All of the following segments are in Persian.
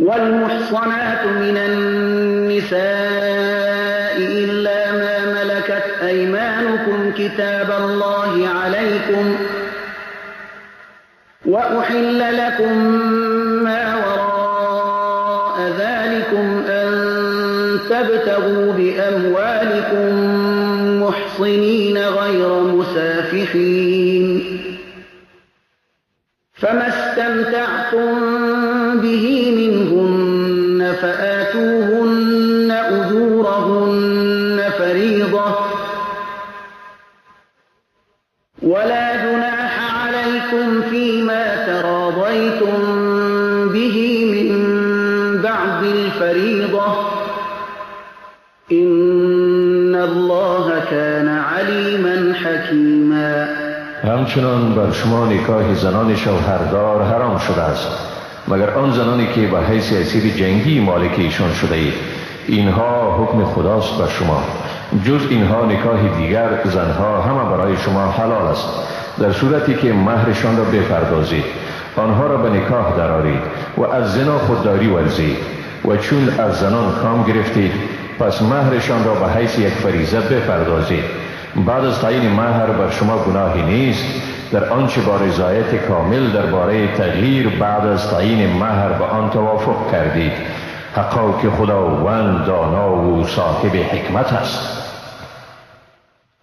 والمحصنات من النساء إلا ما ملكت أيمانكم كتاب الله عليكم وأحل لكم ما وراء ذلكم أن تبتغوا بأموالكم محصنين غير مسافحين فما استمتعتم به منهن فآتوهن أجورهن فريضة ولا جناح عليكم فيما تراضيتم به من بعد الفريضة إن الله كان عليما حكيما. همچنان بر شما نکاح زنان شوهردار حرام شده است مگر آن زنانی که به حیث اسیر جنگی مالک ایشان شده اید. اینها حکم خداست بر شما. جز اینها نکاح دیگر زنها همه برای شما حلال است در صورتی که مهرشان را بپردازید، آنها را به نکاح درآورید و از زنا خودداری ورزید و چون از زنان کام گرفتید پس مهرشان را به حیث یک فریضه بپردازید. بعد از تعیین مهر بر شما گناهی نیست در آنچه با رضایت کامل درباره تغییر بعد از تعیین مهر به آن توافق کردید. حقا که خداوند دانا و صاحب حکمت است.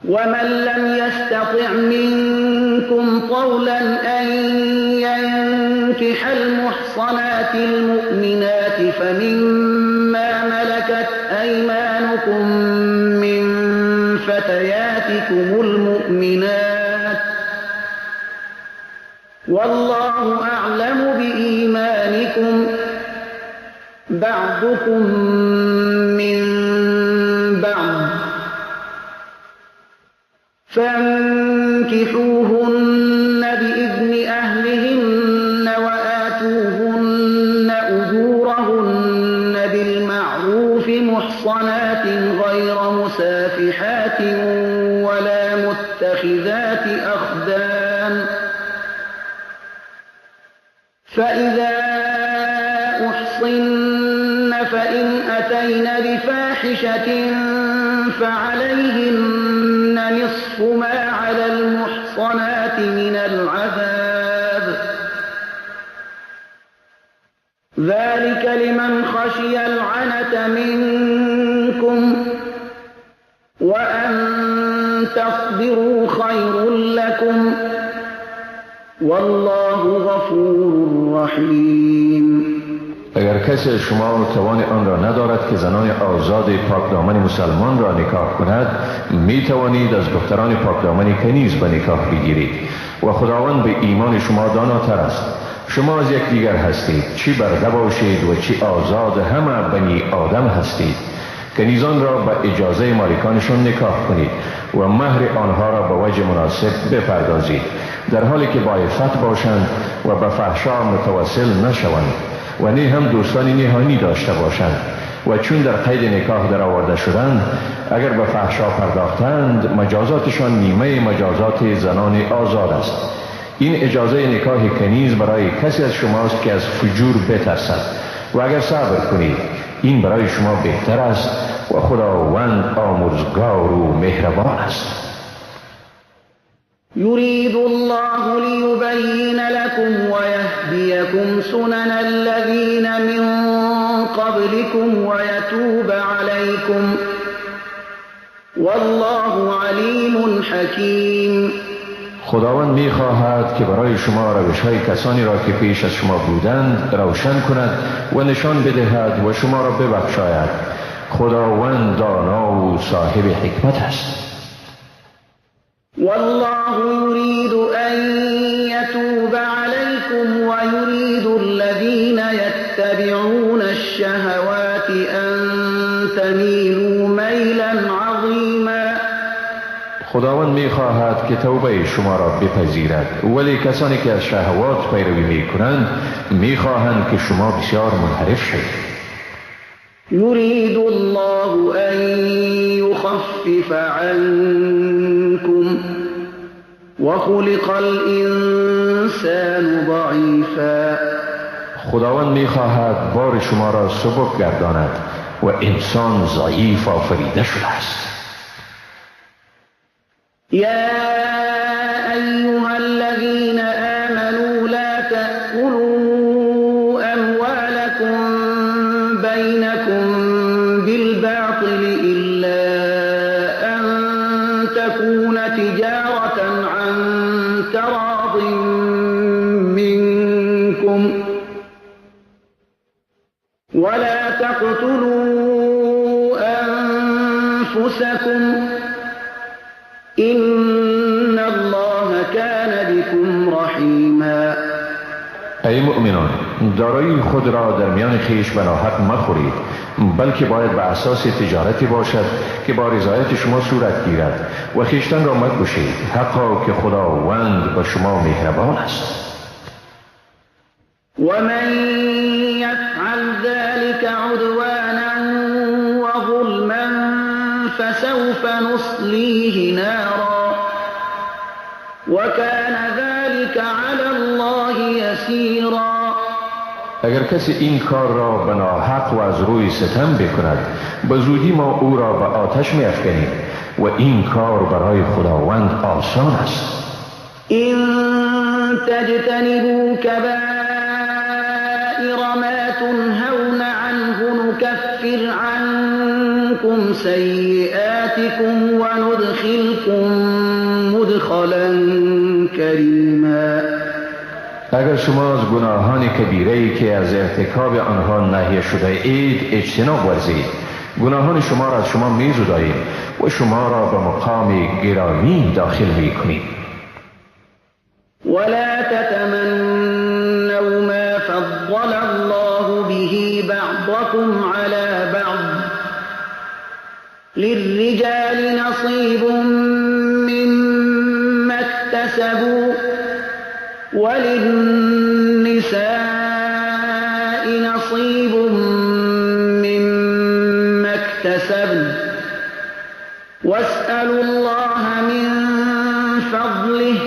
ومن لم يستطع منكم طولا أن ينكح المحصنات المؤمنات فمما ملكت أيمانكم من فتياتكم المؤمنات والله أعلم بإيمانكم بعضكم من بعض فانكحوهن بإذن أهلهن وآتوهن أجورهن بالمعروف محصنات غير مسافحات ولا متخذات أخدان فإذا أحصن فإن أتين بفاحشة فعليهن نصف ما على المحصنات من العذاب ذلك لمن خشي العنة منكم وأن تصبروا خير لكم والله غفور رحیم. اگر کسی از شما توان آن را ندارد که زنان آزاد پاکدامن مسلمان را نکاح کند، می توانید از دختران پاکدامن کنیز به نکاح بگیرید و خداوند به ایمان شما داناتر است. شما از یکدیگر هستید، چی برده باشید و چی آزاد، همه بنی آدم هستید. کنیزان را به اجازه مالکانشون نکاح کنید و مهر آنها را به وجه مناسب بپردازید در حالی که با عفت باشند و به فحشا متوسل نشوند و نه هم دوستان نهانی داشته باشند و چون در قید نکاح در آورده شدند اگر به فحشا پرداختند مجازاتشان نیمه مجازات زنان آزاد است. این اجازه نکاح کنیز برای کسی از شماست که از فجور بترسد و اگر صبر کنید این برای شما بهتر است و خداوند آمرزگار و مهربان است. يريد الله ليبين لكم ويهديكم سنن الذين من قبلكم ويتوب عليكم والله عليم حكيم. خداوند می خواهد که برای شما روش‌های کسانی را که پیش از شما بودند روشن کند و نشان بدهد و شما را ببخشاید. خداوند دانا و صاحب حکمت است. والله يريد أن يتوب عليكم ويريد الذين يتبعون الشهوات أن تميلوا ميلا عظيما. خداوند می خواهد که توبه شما را بپذیرد ولی کسانی که از شهوات پیروی می کنند می خواهند که شما بسیار منحرف شوید. يريد الله أن يخفف عنكم وخلق الإنسان ضعيفا. خداوند می‌خواهد بار شما را سبک گرداند و انسان ضعیف آفریده شده است. يا أيها الذين آمنوا لا تأكلوا أموالكم بينكم بالباطل إلا أن تكون تجارة عن تراض منكم ولا تقتلوا أنفسكم إن الله كان بكم رحیما. ای مؤمنان، دارایی خود را در میان خویش به ناحق مخورید، بلکه باید به اساس تجارتی باشد که با رضایت شما صورت گیرد و خویشتن را مکشید، حقا که خداوند با شما مهربان است. ومن يفعل ذلك عدوانا وظلما فسوف نصليه نارا وكان ذلك على الله يسيرا. اگر کسی این کار را به ناحق و از روی ستم بکند، به زودی ما او را به آتش می‌افکنیم و این کار برای خداوند آسان است. إن تجتنبوا كبائر ما تنهون عنه نكفر عنكم سيئاتكم وندخلكم مدخلا كريما. اگر شما از گناهان کبیره‌ای که از ارتکاب آنها نهی شده اید اجتناب ورزید، گناهان شما را از شما می‌زداییم و شما را به مقام گرامی داخل می‌کنیم. ولا تتمنوا ما فضل الله به بعضكم على بعض للرجال نصيب مما اكتسبوا وللنساء نصيب مما اكتسبن واسألوا الله من فضله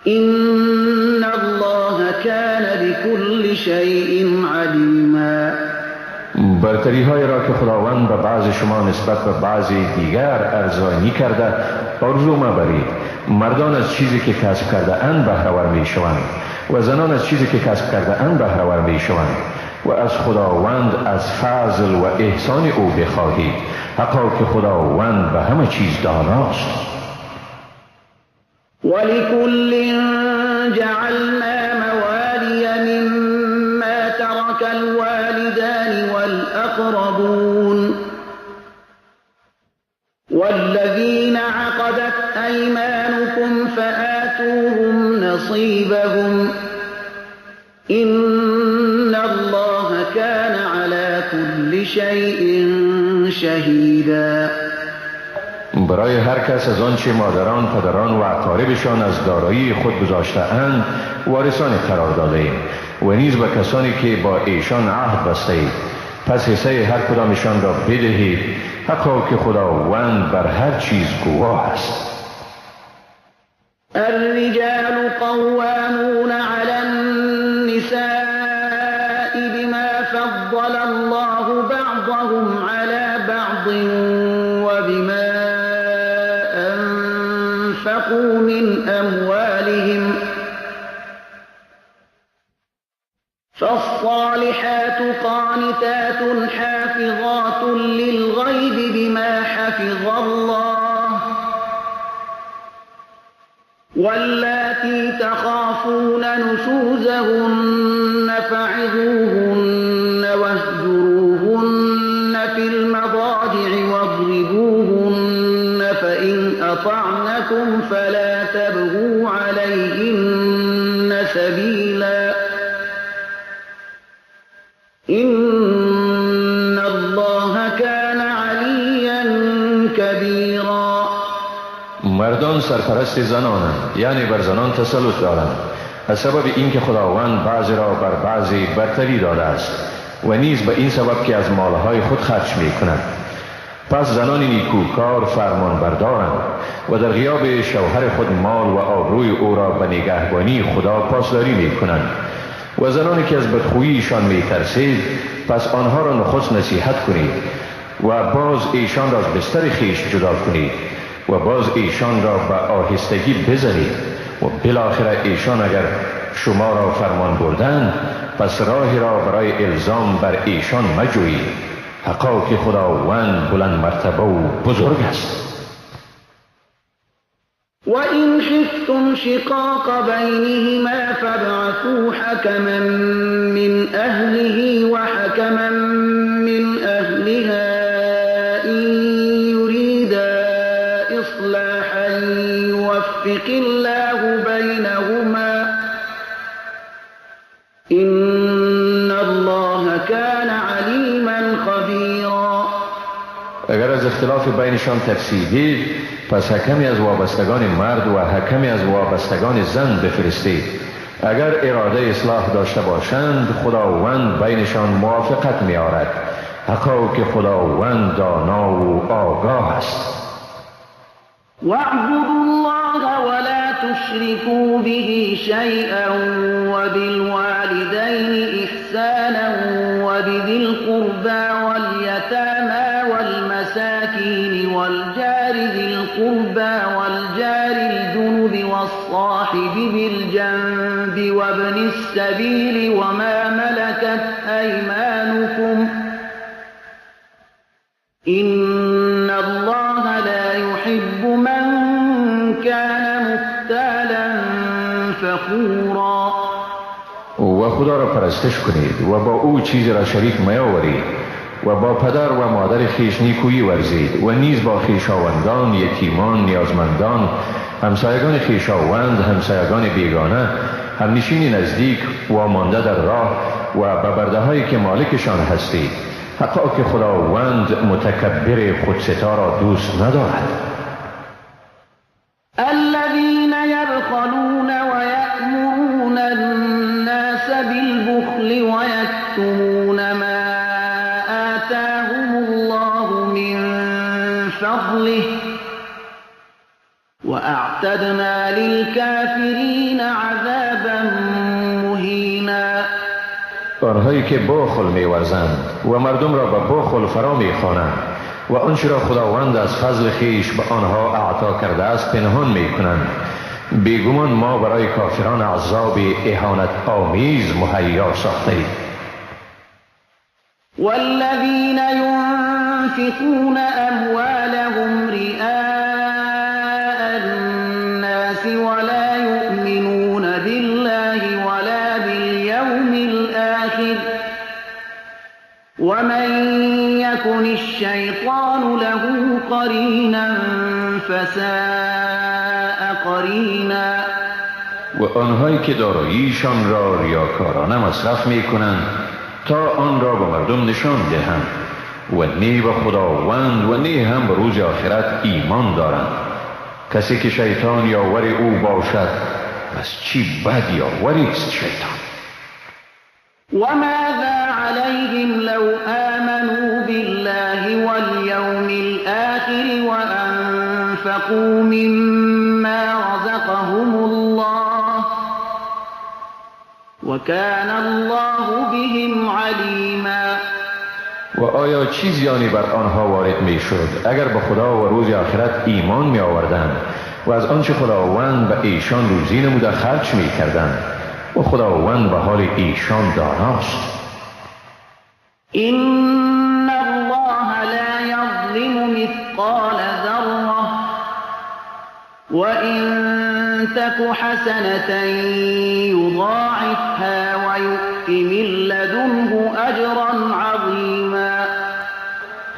إن الله كان بكل شيء عليما. برتری های را که خداوند به بعض شما نسبت به بعضی دیگر ارزانی کرده آرزو مبرید. مردان از چیزی که کسب کرده اند بهره‌ور می شوند و زنان از چیزی که کسب کرده اند بهره‌ور می شوند و از خداوند از فضل و احسان او بخواهید، حقا که خداوند به همه چیز داناست. ولكل جعلنا موالي مما ترك الوالدان والأقربون والذين عقدت أيمانكم فآتوهم نصيبهم إن الله كان على كل شيء شهيدا. برای هر کس از آنچه مادران، پدران و اقاربشان از دارایی خود گذاشته اند وارثان قرار داده ایم و نیز به کسانی که با ایشان عهد بسته اید، پس حصه هر کدامشان را بدهید، حقا که خداوند بر هر چیز گواه است. الرجال قوامون على النساء بما فضل الله بعضهم على بعض وبما أنفقوا من أموالهم فالصالحات قانتات حافظات للغيب بما حفظ الله واللاتي تخافون نشوزهن فعظوهن واهجروهن في المضاجع واضربوهن فإن أطعنكم فلا تبغوا عليهن سبيلا إن الله كان عليا كبيرا. مردان سرپرست زنانند، یعنی بر زنان تسلط دارند، از سبب اینکه خداوند بعضی را بر بعضی برتری داده است و نیز به این سبب که از مالهای خود خرج می کنند. پس زنان نیکوکار فرمان بردارند و در غیاب شوهر خود مال و آبروی او را به نگهبانی خدا پاسداری می کنند و زنانی که از بدخوییشان می ترسید پس آنها را نخست نصیحت کنید و باز ایشان را از بستر خیش جدا کنید و باز ایشان را به آهستگی بزنید و بالاخره ایشان اگر شما را فرمان بردند پس راهی را برای الزام بر ایشان مجویید. حقا که خداوند بلند مرتبه و بزرگ است. وَإِنْ خِفْتُمْ شِقَاقَ بَيْنِهِمَا فَابْعَثُوا حَكَمًا مِّنْ أَهْلِهِ وَحَكَمًا مِّنْ أَهْلِهَا إِن يُرِيدَا إِصْلَاحًا يُوَفِّقِ اللَّهُ بَيْنَهُمَا إِنَّ اللَّهَ كَانَ عَلِيمًا خَبِيرًا. اگر از اختلاف بینشان ترسیدید پس حکمی از وابستگان مرد و حکمی از وابستگان زن بفرستید. اگر اراده اصلاح داشته باشند خداوند بینشان موافقت می آرد. حقا که خداوند دانا و آگاه است. وَاعْبُدُوا اللَّهَ وَلَا تُشْرِكُوا بِهِ شَيْئًا وَبِالْوَالِدَيْنِ إِحْسَانًا وَبِذِي الْقُرْبَى وَالْيَتَامَى وَالْمَسَاكِينِ وَالْجَارِ ذِي الْقُرْبَى وَالْجَارِ الْجُنُبِ وَالصَّاحِبِ بِالْجَنبِ وَابْنِ السَّبِيلِ وَمَا مَلَكَتْ أَيْمَانُكُمْ إِنَّ اللَّهَ لَا يُحِبُّ مَنْ كَانَ مُخْتَالًا فَخُورًا. و خدا را پرستش کنید و با او چیزی را شریک میاورید و با پدر و مادر خیش نیکویی ورزید و نیز با خویشاوندان، یتیمان، نیازمندان، همسایگان خویشاوند، همسایگان بیگانه، همنشین نزدیک و مانده در راه و به برده هایی که مالکشان هستید. حقا که خداوند متکبر خودستا را دوست ندارد. الذين يبخلون ويأمرون الناس بالبخل ويكتمون ما آتاهم الله من فضله وأعتدنا للكافرين عذابا مهینا. آنهایی که بخل می‌ورزند و مردم را به بخل فرا می‌خوانند و آنچه را خداوند از فضل خیش به آنها اعطا کرده است پنهان می‌کنند، بیگمان ما برای کافران عذاب اهانت آمیز مهیا ساخته‌ایم. والذين ينفقون أموالهم رئاء الناس ولا يؤمنون بالله ولا باليوم الآخر ومن يكن الشيطان له قرينا فساء قرینا. و آنهایی که داراییشان را ریاکارانه مصرف می‌کنند تا آن را به مردم نشان دهند و نی به خداوند و نی هم به روز آخرت ایمان دارند. کسی که شیطان یاور او باشد پس چی بد یاوری است شیطان. وماذا عليهم لو آمنوا بالله واليوم الآخر وأنفقوا مما رزقهم الله وكان الله بهم عليما. و آیا چی زیانی بر آنها وارد می شد اگر به خدا و روز آخرت ایمان می آوردند و از آنچه خداوند به ایشان روزی نموده خرج می کردند و خداوند به حال ایشان داناست. إن الله لا يظلم مثقال ذرة وإن تك حسنة يضاعفها ويؤت من لدنه أجرا عظيما.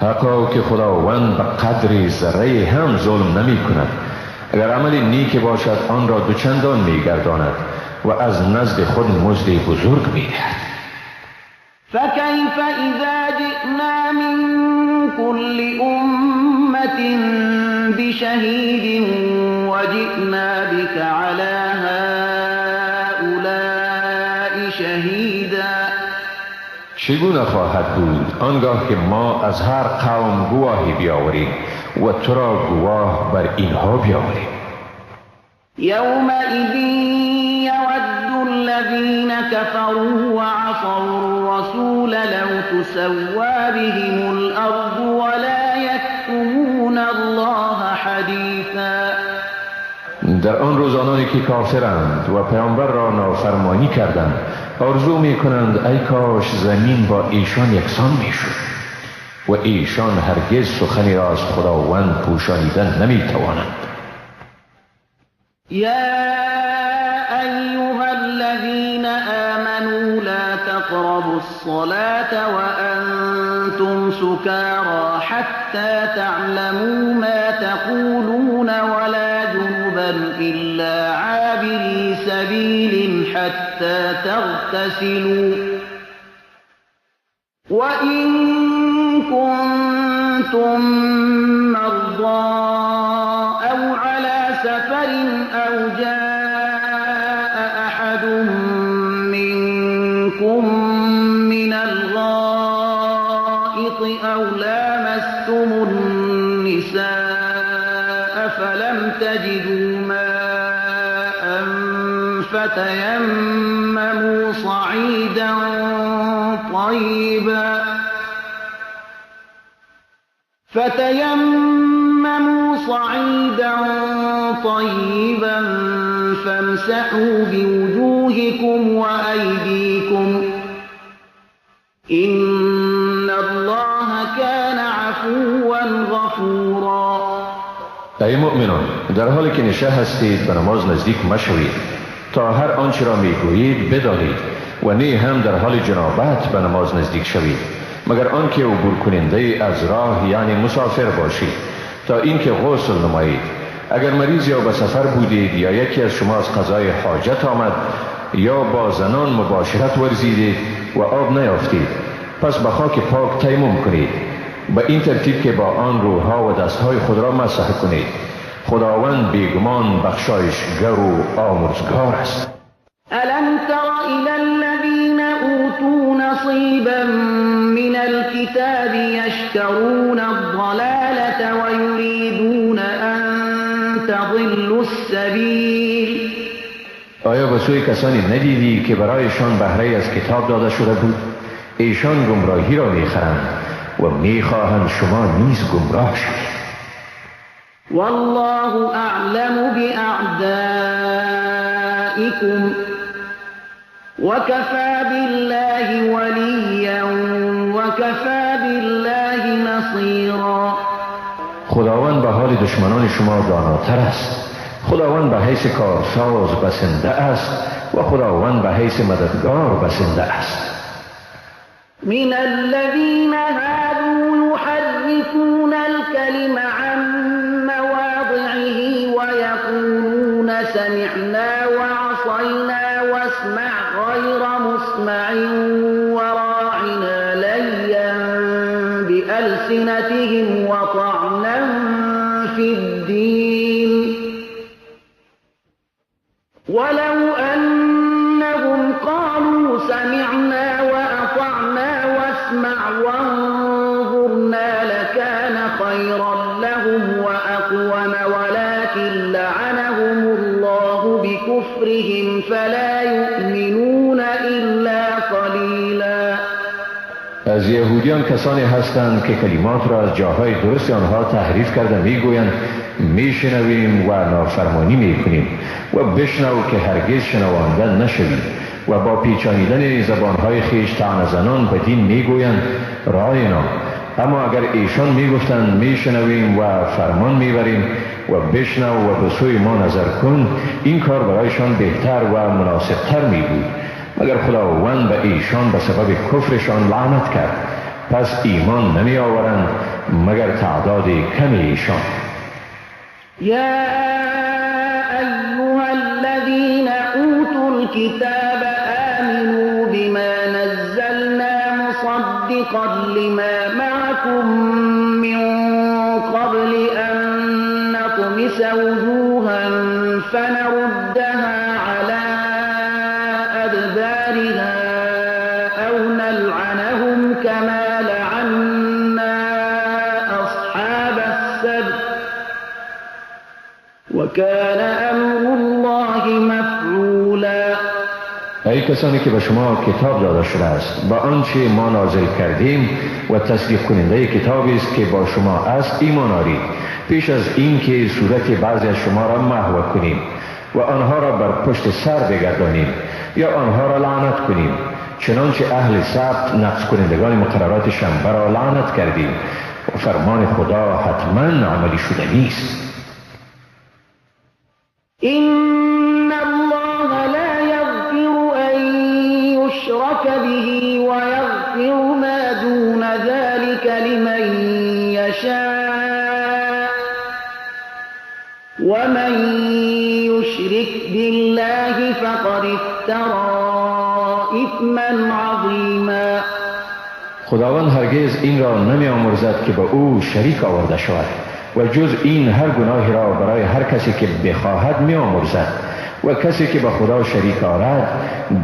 حقا که خداوند به قدر ذره هم ظلم نمی کند. اگر عمل نیک باشد آن را دوچندان می گرداند و از نزد خود مزد بزرگ می دهد. فكيف إذا جئنا من كل أمة بشهيد وجئنا بك على هؤلاء شهيدا. چگونه خواهد بود آنگاه که ما از هر قوم گواهی بیاوریم و تو را گواه بر اینها بیاوریم. يومئذ يود الذين كفروا وعصوا الرسول لو تسوى بهم الأرض ولا يكتمون الله حديثا. در آن روز آنانی که کافرند و پیامبر را نافرمانی کردند آرزو می کنند ای کاش زمین با ایشان یکسان می شد و ایشان هرگز سخنی را از خداوند پوشانیدن نمی توانند. يا أيها الذين آمنوا لا تقربوا الصلاة وأنتم سكارى حتى تعلموا ما تقولون ولا جنبا إلا عابري سبيل حتى تغتسلوا وإن كنتم مرضى أو على سفر أو جاء أحد منكم من الغائط أو لامستم النساء فلم تجدوا ماء فتيمموا صعيدا طيبا فامسحوا بوجوهكم وأيديكم إن الله كان عفوا غفورا. ای مؤمنان، در حالی که نشه هستید به نماز نزدیک مشوید تا هر آنچه را میگویید بدانید و نه هم در حال جنابت به نماز نزدیک شوید مگر آنکه عبور کننده از راه یعنی مسافر باشید تا اینکه غسل نمایید. اگر مریض یا به سفر بودید یا یکی از شما از قضای حاجت آمد یا با زنان مباشرت ورزیدید و آب نیافتید پس به خاک پاک تیمم کنید به این ترتیب که با آن روحها و دستهای خود را مسح کنید. خداوند بیگمان بخشایشگر و آمرزگار است. ألم تر إلى الذين أوتوا نصيبا من الكتاب يشترون الضلالة ويريدون أن تضلوا السبيل. آیا به سوی کسانی ندیدی که برایشان بهره از کتاب داده شده بود؟ ایشان گمراهی را میخرند و میخواهند شما نیز گمراه شوید. والله أعلم بأعدائكم وكفى بالله وليا وكفى بالله نصيرا. خداوند به حال دشمنان شما داناتر است. خداوند به حیث کارساز بسنده است و خداوند به حیث مددگار بسنده است. من الذين هادوا يحرفون الكلم عن مواضعه ويقولون سمعنا وعصينا واسمع غير مسمع وراعنا ليا بألسنتهم وطعنا في الدين ولو أنهم قالوا سمعنا وأطعنا واسمع وانظرنا لكان خيرا لهم وأقوم ولكن لعنهم الله بكفرهم فلا يؤمنون إلا قليلا. از یهودیان کسانی هستند که کلمات را از جاهای درست آنها تحریف کرده میگویند میشنویم و نافرمانی میکنیم و بشنو که هرگز شنوانده نشوید و با پیچانیدن زبانهای خیش طعنه زنان به دین میگویند راینا. اما اگر ایشان میگفتند میشنویم و فرمان میبریم و بشنو و به سوی ما نظر کن این کار برایشان بهتر و مناسبتر میبود. مگر خداوند به ایشان به سبب کفرشان لعنت کرد پس ایمان نمی آورند مگر تعداد کمی ایشان. يا أيها الذين أوتوا الكتاب آمنوا بما نزلنا مصدقا لما معكم من قبل أن نطمس وجوها فنردها على أدبارها أو نلعنهم كما لعنا أصحاب السبت وكان أمر الله مفعولا. کسانی که به شما کتاب داده شده است با آنچه ما نازل کردیم و تصدیق کننده کتابی است که با شما است ایمان آرید پیش از این که صورت بعضی از شما را محو کنیم و آنها را بر پشت سر بگردانیم یا آنها را لعنت کنیم، چنانچه اهل سبت نقض کنندگان مقررات شنبه را لعنت کردیم و فرمان خدا حتما عملی شده نیست. إن الله لا يغفر أن يشرك به ويغفر ما دون ذلك لمن يشاء ومن يشرك بالله فقد افترى إثما عظيما. خداوند هرگز این را نمی آمرزد که به او شریک آورده شود و جز این هر گناهی را برای هر کسی که بخواهد می آمرزد و کسی که به خدا شریک آورد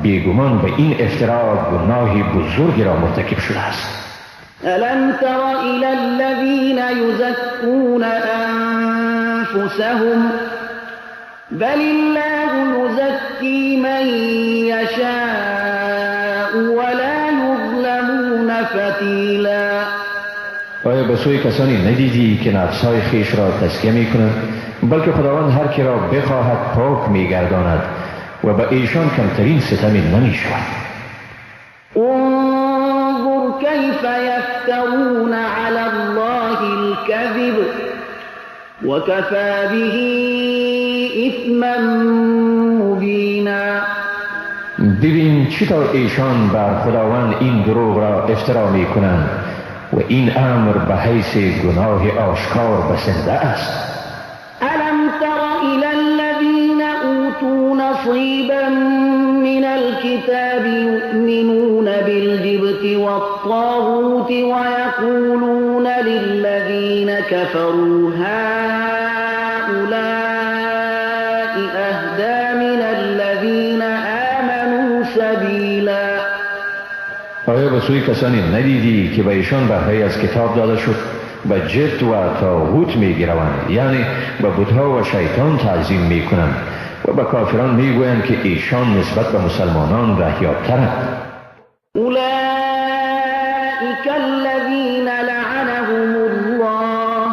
بیگمان به این افترا گناهی بزرگی را مرتکب شده است. ألم تر إلى الذين يزكون أنفسهم بل الله يزكي من يشاء ولا يظلمون فتیلا. آیا به سوی کسانی ندیدی که نفسهای خیش را تزکیه می کنند بلکه خداوند هر کی را بخواهد پاک می گرداند و به ایشان کمترین ستمی نمی شود. انظر كيف يفترون على الله الكذب وكفى به إثما مبينا. ببین چطور ایشان بر خداوند این دروغ را افترا می کنند و این امر به حیث گناه آشکار بسنده است. ألم تر إلى الذين أوتوا نصيبا من الكتاب يؤمنون بالجبت والطاغوت ويقولون للذين كفروا هؤلاء أهدى من الذين آمنوا سبيلا. آیا به سوی کسانی ندیدی که به ایشان بهره از کتاب داده شد به جبت و طاغوت می گروند، یعنی به بتها و شیطان تعظیم می کنند و به کافران می گویند که ایشان نسبت به مسلمانان رهیاب‌ترند. أولئك الذين لعنهم الله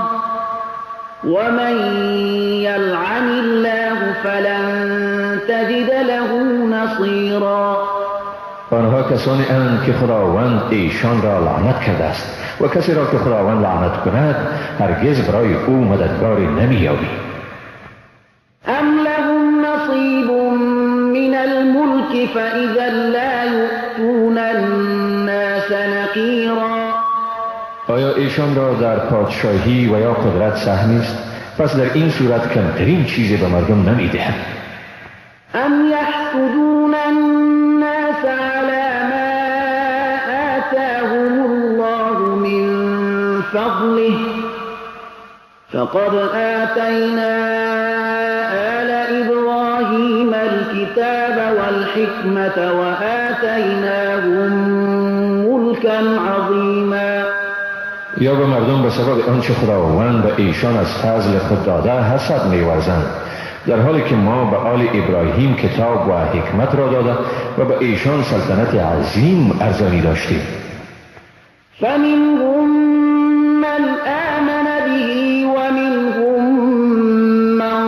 ومن يلعن الله فلن تجد له نصيرا. آنها کسانی اند که خداوند ایشان را لعنت کرده است و کسی را که خداوند لعنت کند هرگز برای او مددگاری نمی‌یابی. ام لهم نصیب من الملك فإذا لا يؤتون الناس نقیرا. آیا ایشان را در پادشاهی و یا قدرت سهمی است؟ پس در این صورت کمترین چیزی به مردم نمی‌دهند. ام يحسدون الناس على ما آتاهم الله من فضله فقد آتينا آل إبراهيم الكتاب والحكمة وآتيناهم ملكا عظيما. یا به مردم به سبب آنچه خداوند به ایشان از فضل خود داده حسد می‌ورزند، در حالی که ما به آل ابراهیم کتاب و حکمت را داده و به ایشان سلطنت عظیم ارزانی داشتیم. فمنهم من آمن به ومنهم من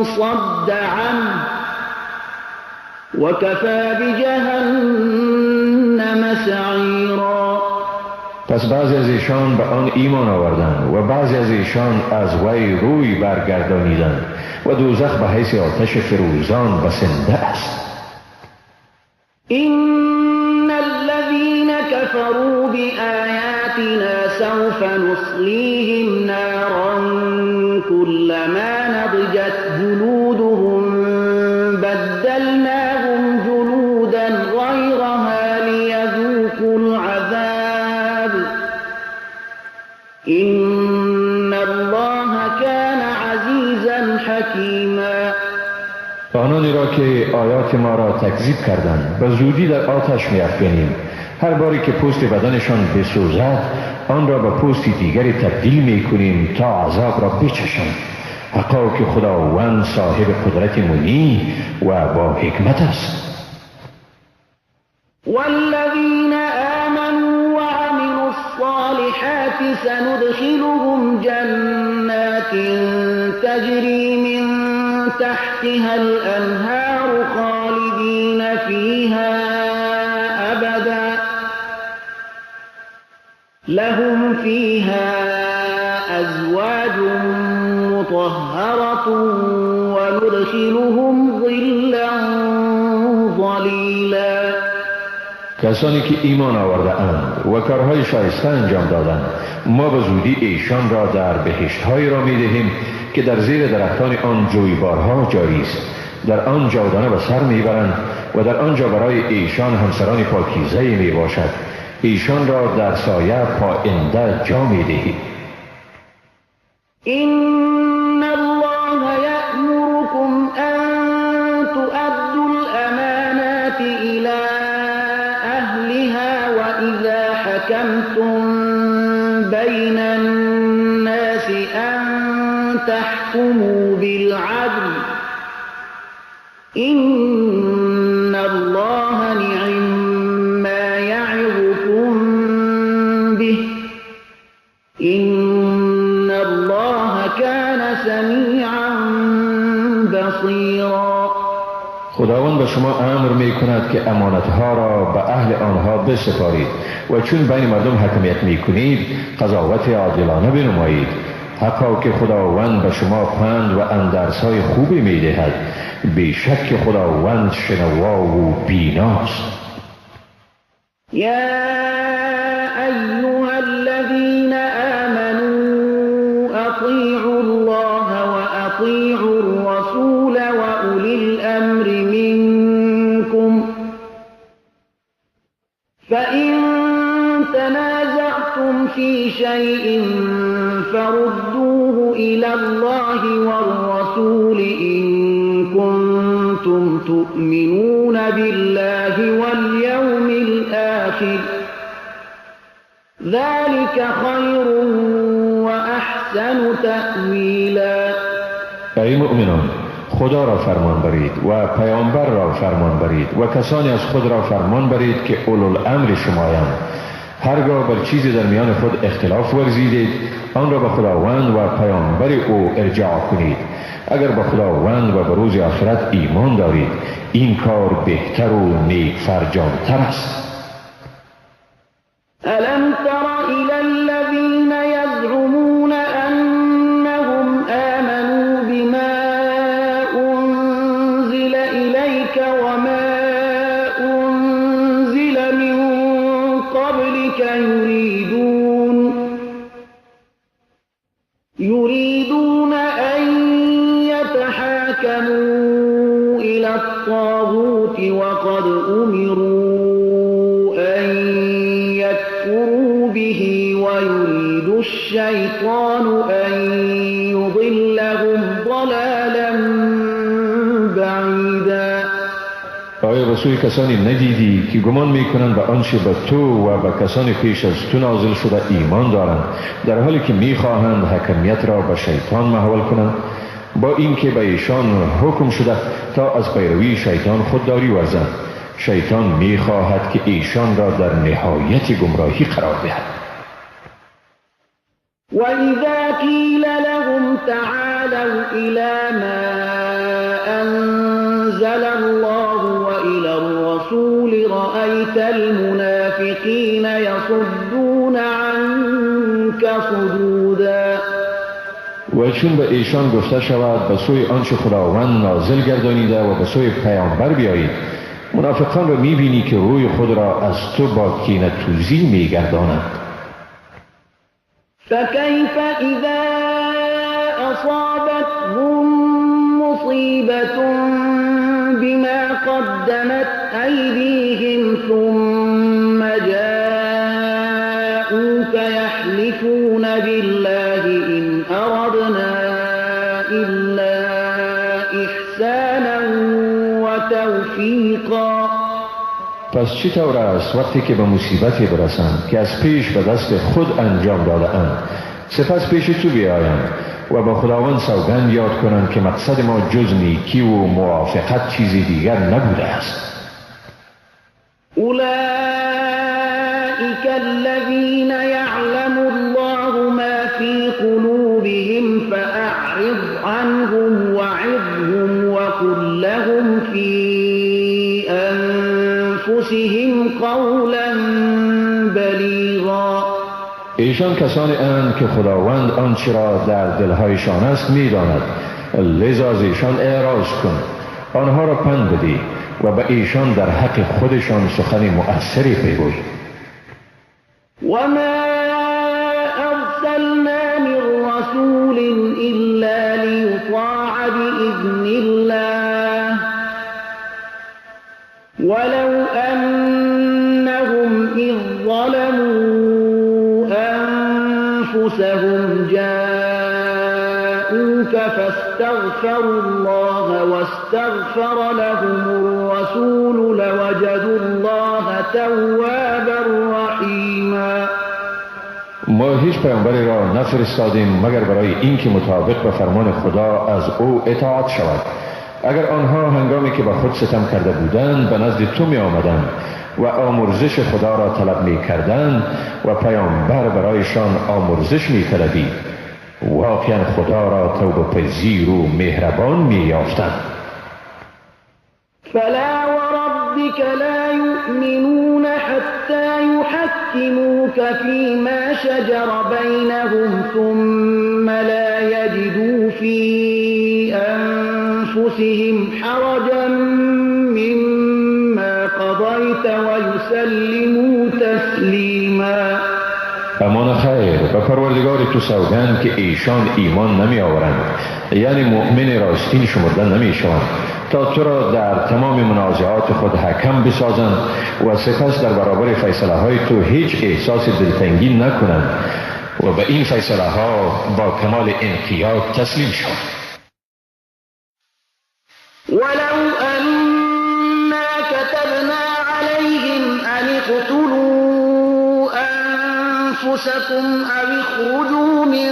صد عنه وكفى بجهنم سعیرا. پس بعضی از ایشان به آن ایمان آوردند و بعضی از ایشان از وی روی برگردانیدند و دوزخ به حیث آتش فروزان بسنده است. إن الذين كفروا بآياتنا سوف نصليهم نارا كلما نضجت جلودهم بدلناهم جلودا غيرها ليذوقوا العذاب إن الله كان عزيزا حكيما. آنانی را که آیات ما را تکذیب کردند به زودی در آتش می‌افکنیم. هر باری که پوست بدنشان بسوزد آن را به پوست دیگری تبدیل می‌کنیم تا عذاب را بچشند. حقا که خداوند صاحب قدرت منی و با حکمت است. والذين آمنوا وعملوا الصالحات سندخلهم جنات تجري من تحتها الأنهار خالدين فيها أبدا لهم فيها أزواج مطهرة وندخلهم ظلا ظلیلا. کسانی که ایمان آورده اند و کارهای شایسته انجام دادند ما به زودی ایشان را در بهشت‌هایی را می‌دهیم که در زیر درختان آن جویبارها جاری است. در آن جاودانه به سر میبرند و در آنجا برای ایشان همسران پاکیزه می باشد. ایشان را در سایه پاینده جا می‌دهیم. إن الله يأمركم أن تؤدوا الأمانات إلى أهلها وإذا حكمتم بين الناس أن تحكموا بالعدل إن الله نعم ما يعظكم به إن الله كان سميعا بصيرا. خداوند به شما امر می کند که امانتها را به اهل آنها بسپارید و چون بین مردم حکمیت می کنید قضاوت عادلانه بنمایید. حقا که خداوند به شما پند و اندرس‌های خوبی می دهد. بیشک خداوند شنوا و بیناست. يا أيها الذين آمنوا أطيعوا الله وأطيعوا الرسول وأولي الأمر منكم فإن تنازعتم في شيء فردوه إلى الله والرسول إن كنتم تؤمنون بالله واليوم الآخر ذلك خير وأحسن تأویلا. ای مؤمنان خدا را فرمان برید و پیامبر را فرمان برید و کسانی از خود را فرمان برید که اولوالامر شمایند. هرگاه بر چیزی در میان خود اختلاف ورزیدید آن را به خداوند و پیامبر او ارجاع کنید. اگر به خداوند و به روز آخرت ایمان دارید این کار بهتر و نیک فرجام‌تر است. ألم تر إلى الذين يزعمون أنهم آمنوا بما أنزل إليك وما أنزل من قبلك يريدون أن يتحاكموا إلى الطاغوت وقد أمروا أن يكفروا به ويريد الشيطان أن يضلهم ضلالا بعيدا. آیا به سوی کسانی ندیدی که گمان میکنند به آنچه به تو و به کسانی پیش از تو نازل شده ایمان دارند در حالی که میخواهند حکمیت را به شیطان محول کنند با اینکه به ایشان حکم شده تا از پیروی شیطان خودداری ورزند. شیطان میخواهد که ایشان را در نهایت گمراهی قرار دهد. وَإِذَا قِيلَ لَهُمْ تَعَالَوْا إِلَى مَا أَنزَلَ اللَّهُ وَإِلَى الرَّسُولِ رَأَيْتَ الْمُنَافِقِينَ يَصُدُّونَ عَنكَ صُدُودًا. و چون به ایشان گفته شود به سوی آنچه خداوند نازل گردانیده و به سوی پیامبر بیایید منافقان را میبینی که روی خود را از تو با کینه توزی میگردانند. فكيف إذا أصابتهم مصيبة بما قدمت أيديهم ثم جاءوك يحلفون بالله إن أردنا إلا إحسانا وتوفيقا. پس چی طور است وقتی که به مصیبتی برسند که از پیش به دست خود انجام داده اند سپس پیش تو بیایند و با خداوند سوگند یاد کنند که مقصد ما جز نیکی و موافقت چیزی دیگر نبوده است. أولئك الذين يعلم الله ما في قلوبهم فأعرض عنهم وعظهم وقل لهم في أنفسهم قولا بلیغا. ایشان کسانی اند که خداوند آنچه را در دلهایشان است می‌داند، لذا از ایشان اعراض کن، آنها را پند بدی و به ایشان در حق خودشان سخن مؤثری بگوی. وما أرسلنا من رسول إلا ليطاع بإذن الله ولو أنهم إذ ظلموا أنفسهم جاءوك فاستغفروا الله واستغفر لهم الرسول لوجدوا الله توابا رحیما. ما هیچ پیامبری را نفرستادیم مگر برای اینکه مطابق به فرمان خدا از او اطاعت شود. اگر آنها هنگامی که به خود ستم کرده بودند به نزد تو می آمدند و آمرزش خدا را طلب می کردند و پیامبر برایشان آمرزش می طلبی، واقعا خدا را توبه پذیر و مهربان می یافتند. فلا وربك لا يؤمنون حتى يحكموك فيما شجر بينهم ثم لا يجدوا في أنفسهم حرجا مما قضيت ويسلموا تسلیما. امان خیر، به پروردگار تو سوگند که ایشان ایمان نمی آورند، یعنی مؤمن راستین شمردن نمی شوند تا تو را در تمام منازعات خود حکم بسازند و سپس در برابر فیصله های تو هیچ احساس دلتنگی نکنند و به این فیصله ها با کمال انقیاد تسلیم شوند. ولو أنا كتبنا عليهم أن اقتلوا أنفسكم أو اخرجوا من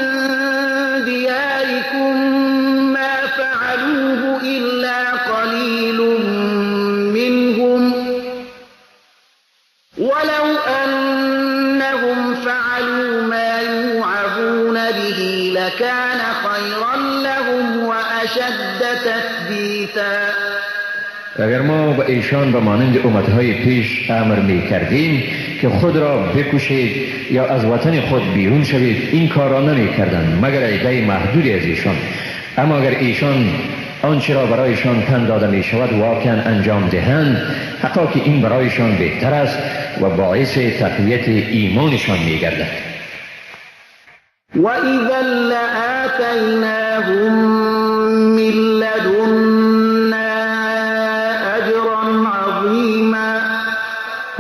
دياركم ما فعلوه إلا قليل منهم ولو أنهم فعلوا ما يوعظون به لكان خيرا لهم وأشد تثبیتا. اگر ما به ایشان به مانند امتهای پیش امر می کردیم که خود را بکشید یا از وطن خود بیرون شوید، این کار را نمی کردند مگر عده محدودی از ایشان. اما اگر ایشان آنچه را برایشان تن داده می شود واقعا انجام دهند، حتی که این برایشان بهتر است و باعث تقویت ایمانشان می گردد. وَإِذًا لَآتَيْنَاهُمْ مِن لَّدُنَّا أَجْرًا عَظِيمًا.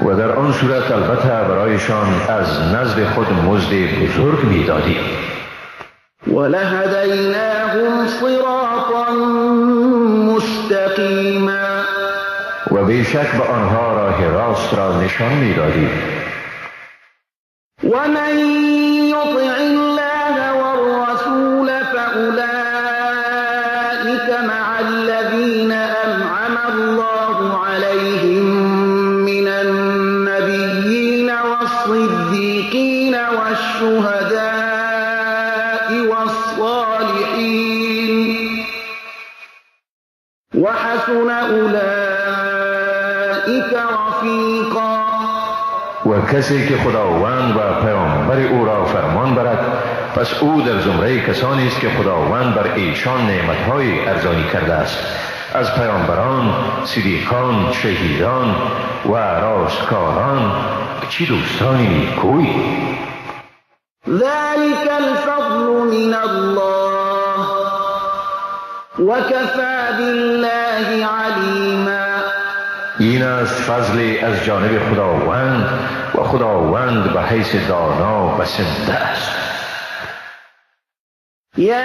و در آن صورت البته برایشان از نزد خود مزد بزرگ می‌دادیم. وَلَهَدَيْنَاهُمْ صِرَاطًا مُّسْتَقِيمًا. و بیشک به آنها راه راست را نشان می‌دادیم. وَمَن يُطِعِ اللَّهَ وَالرَّسُولَ فَأُولَٰئِكَ مَعَ الَّذِينَ أَنْعَمَ اللَّهُ عَلَيْهِم مِّنَ النَّبِيِّينَ وَالصِّدِّيقِينَ وَالشُّهَدَاءِ وَالصَّالِحِينَ وَحَسُنَ أُولَٰئِكَ رَفِیقًا. و کسی که خداوند و پیامبر او را فرمان برد، پس او در زمره کسانی است که خداوند بر ایشان نعمت‌های ارزانی کرده است، از پیامبران، صدیقان، شهیدان و راستکاران. چی دوستانی نیکوی. ذلك الفضل من الله وكفى بالله علیما. این است فضل از جانب خداوند و خداوند به حیث دانا بسنده است. یا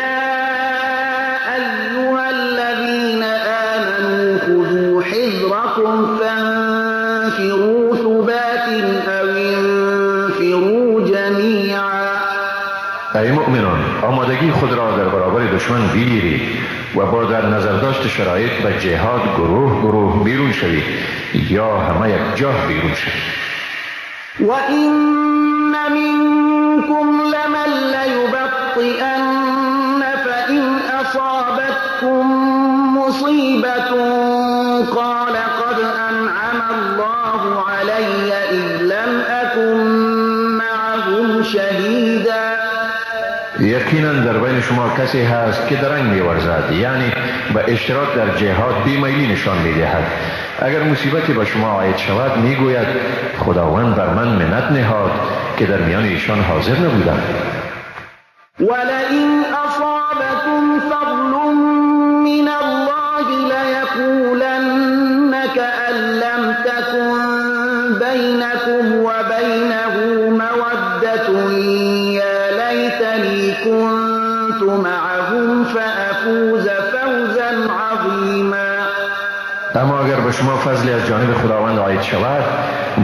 ایها الذین آمنوا خذوا حذرکم فانفروا ثبات او انفروا جمیعا. ای مؤمنان، آمادگی خود را در برابر دشمن بگیرید و با در نظر داشت شرایط به جهاد گروه بیرون شوید یا همه یک جا بیرون شوید. و این منکم لمن لیبطئن فإن اصابتكم مصیبة قال قد انعم الله علی اذ لم اکن معهم شهیدا. یقینا در بین شما کسی هست که درنگ می‌ورزد، یعنی به اشتراک در جهاد بیمیلی نشان می‌دهد. اگر مصیبتی به شما عاید شود میگوید خداوند بر من منت نهاد که در میان ایشان حاضر نبودم. ولئن اصابكم فضل من الله لیقولن كأن لم تكن بینکم وبینه مودة یا لیتنی كنت معهم فأفوز فوزا عظیما. اما اگر به شما فضلی از جانب خداوند عاید شود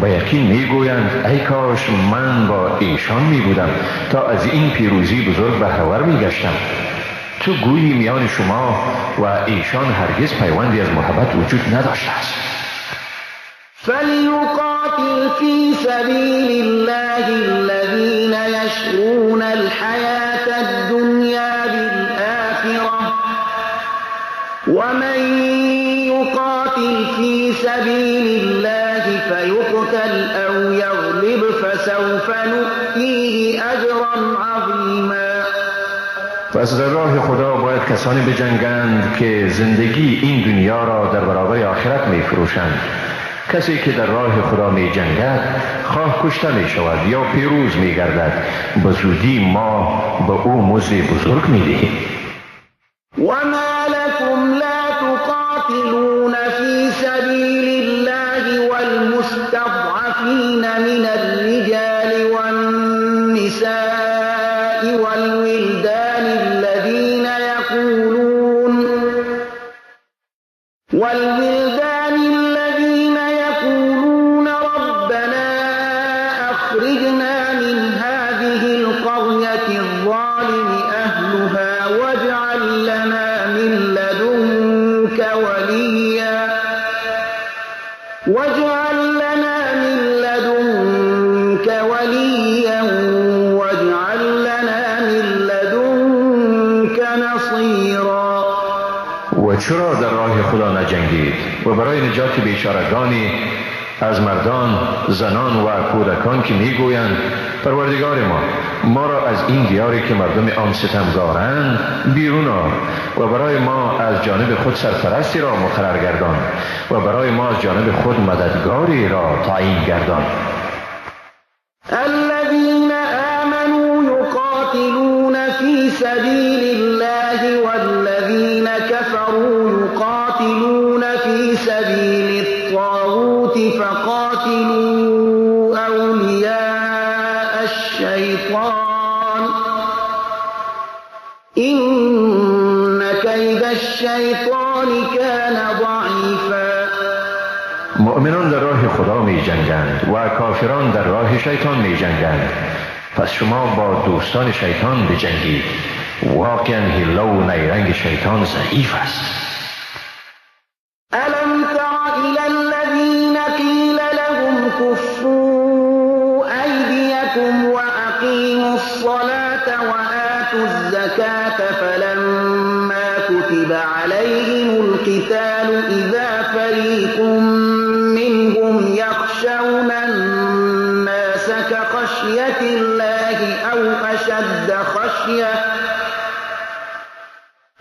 به یقین میگویند ای کاش من با ایشان میبودم تا از این پیروزی بزرگ بهره‌ور میگشتم. تو گویی میان شما و ایشان هرگز پیوندی از محبت وجود نداشته است. فلیقاتل فی سبیل الله الذین یشرون الحیاة الدنیا بالآخرة ومن يقاتل في سبيل الله فيقتل أو يغلب فسوف نؤتيه أجرا عظيما. پس در راه خدا باید کسانی بجنگند که زندگی این دنیا را در برابر آخرت می فروشند. کسی که در راه خدا می جنگد خواه کشته می شود یا پیروز می گردد، به زودی ما به او مزد بزرگ می دهیم. وما لكم لا تقاتلون في سبيل الله والمستضعفين من الرجال والنساء والولدان الذين يقولون ربنا أخرجنا من هذه القرية الظالم أهلها واجعل لنا من لدنك وليا واجعل لنا من لدنك نصيرا. و چرا در راه خدا نجنگید و برای نجات بیچارگانی از مردان، زنان و کودکان که میگویند پروردگار ما را از این دیاری که مردم آن ستمگارند بیرون آر و برای ما از جانب خود سرپرستی را مقرر گردان و برای ما از جانب خود مددگاری را تعیین گردان. الذين آمنوا يقاتلون في سبيل الله والذين كفروا يقاتلون في سبيل الطاغوت فقاتلوا أولياء الشيطان إن كيد الشيطان كان ضعيفا. مؤمنان در راه خدا می جنگند و کافران در راه شیطان می جنگند. پس شما با دوستان شیطان بجنگید. واقعا حیله و نیرنگ شیطان ضعیف است. ألم تر إلى الذين قيل لهم كفوا أيديكم وأقيموا الصلاة وآتوا الزكاة فلما كتب عليهم القتال إذا فريق منهم يخشون الناس كخشية الله أو أشد خشية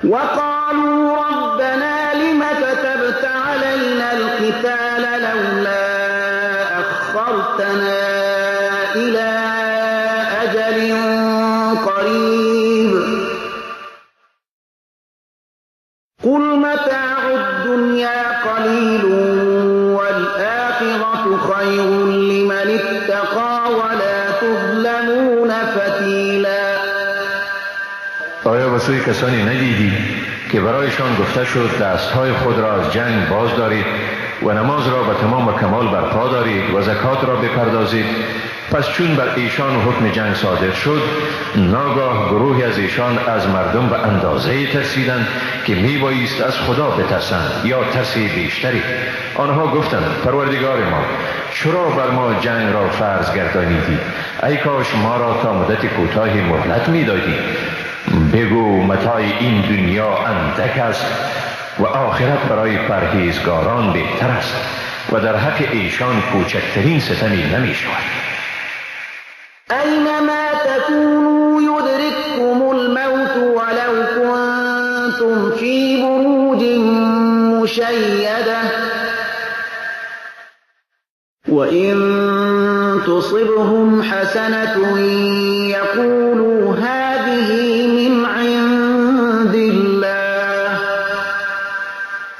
وقالوا ربنا لم كتبت علينا القتال لولا أخرتنا إلى أجل قريب قل متاع الدنيا قليل والآخرة خير لمن اتقى ولا تظلمون فتيلا. آیا به سوی کسانی ندیدی که برایشان گفته شد دستهای خود را از جنگ باز دارید و نماز را به تمام و کمال برپا دارید و زکات را بپردازید پس چون بر ایشان حکم جنگ صادر شد، ناگاه گروهی از ایشان از مردم به اندازه ترسیدند که می بایست از خدا بترسند یا ترس بیشتری. آنها گفتند پروردگار ما، چرا بر ما جنگ را فرض گردانیدی؟ ای کاش ما را تا مدت کوتاهی مهلت می دادی. بگو متاع این دنیا اندک است و آخرت برای پرهیزگاران بهتر است و در حق ایشان کوچکترین ستمی نمی شود. أينما تكونوا يدرككم الموت ولو كنتم في بروج مشيدة وإن تصبهم حسنة يقولوا هذه من عند الله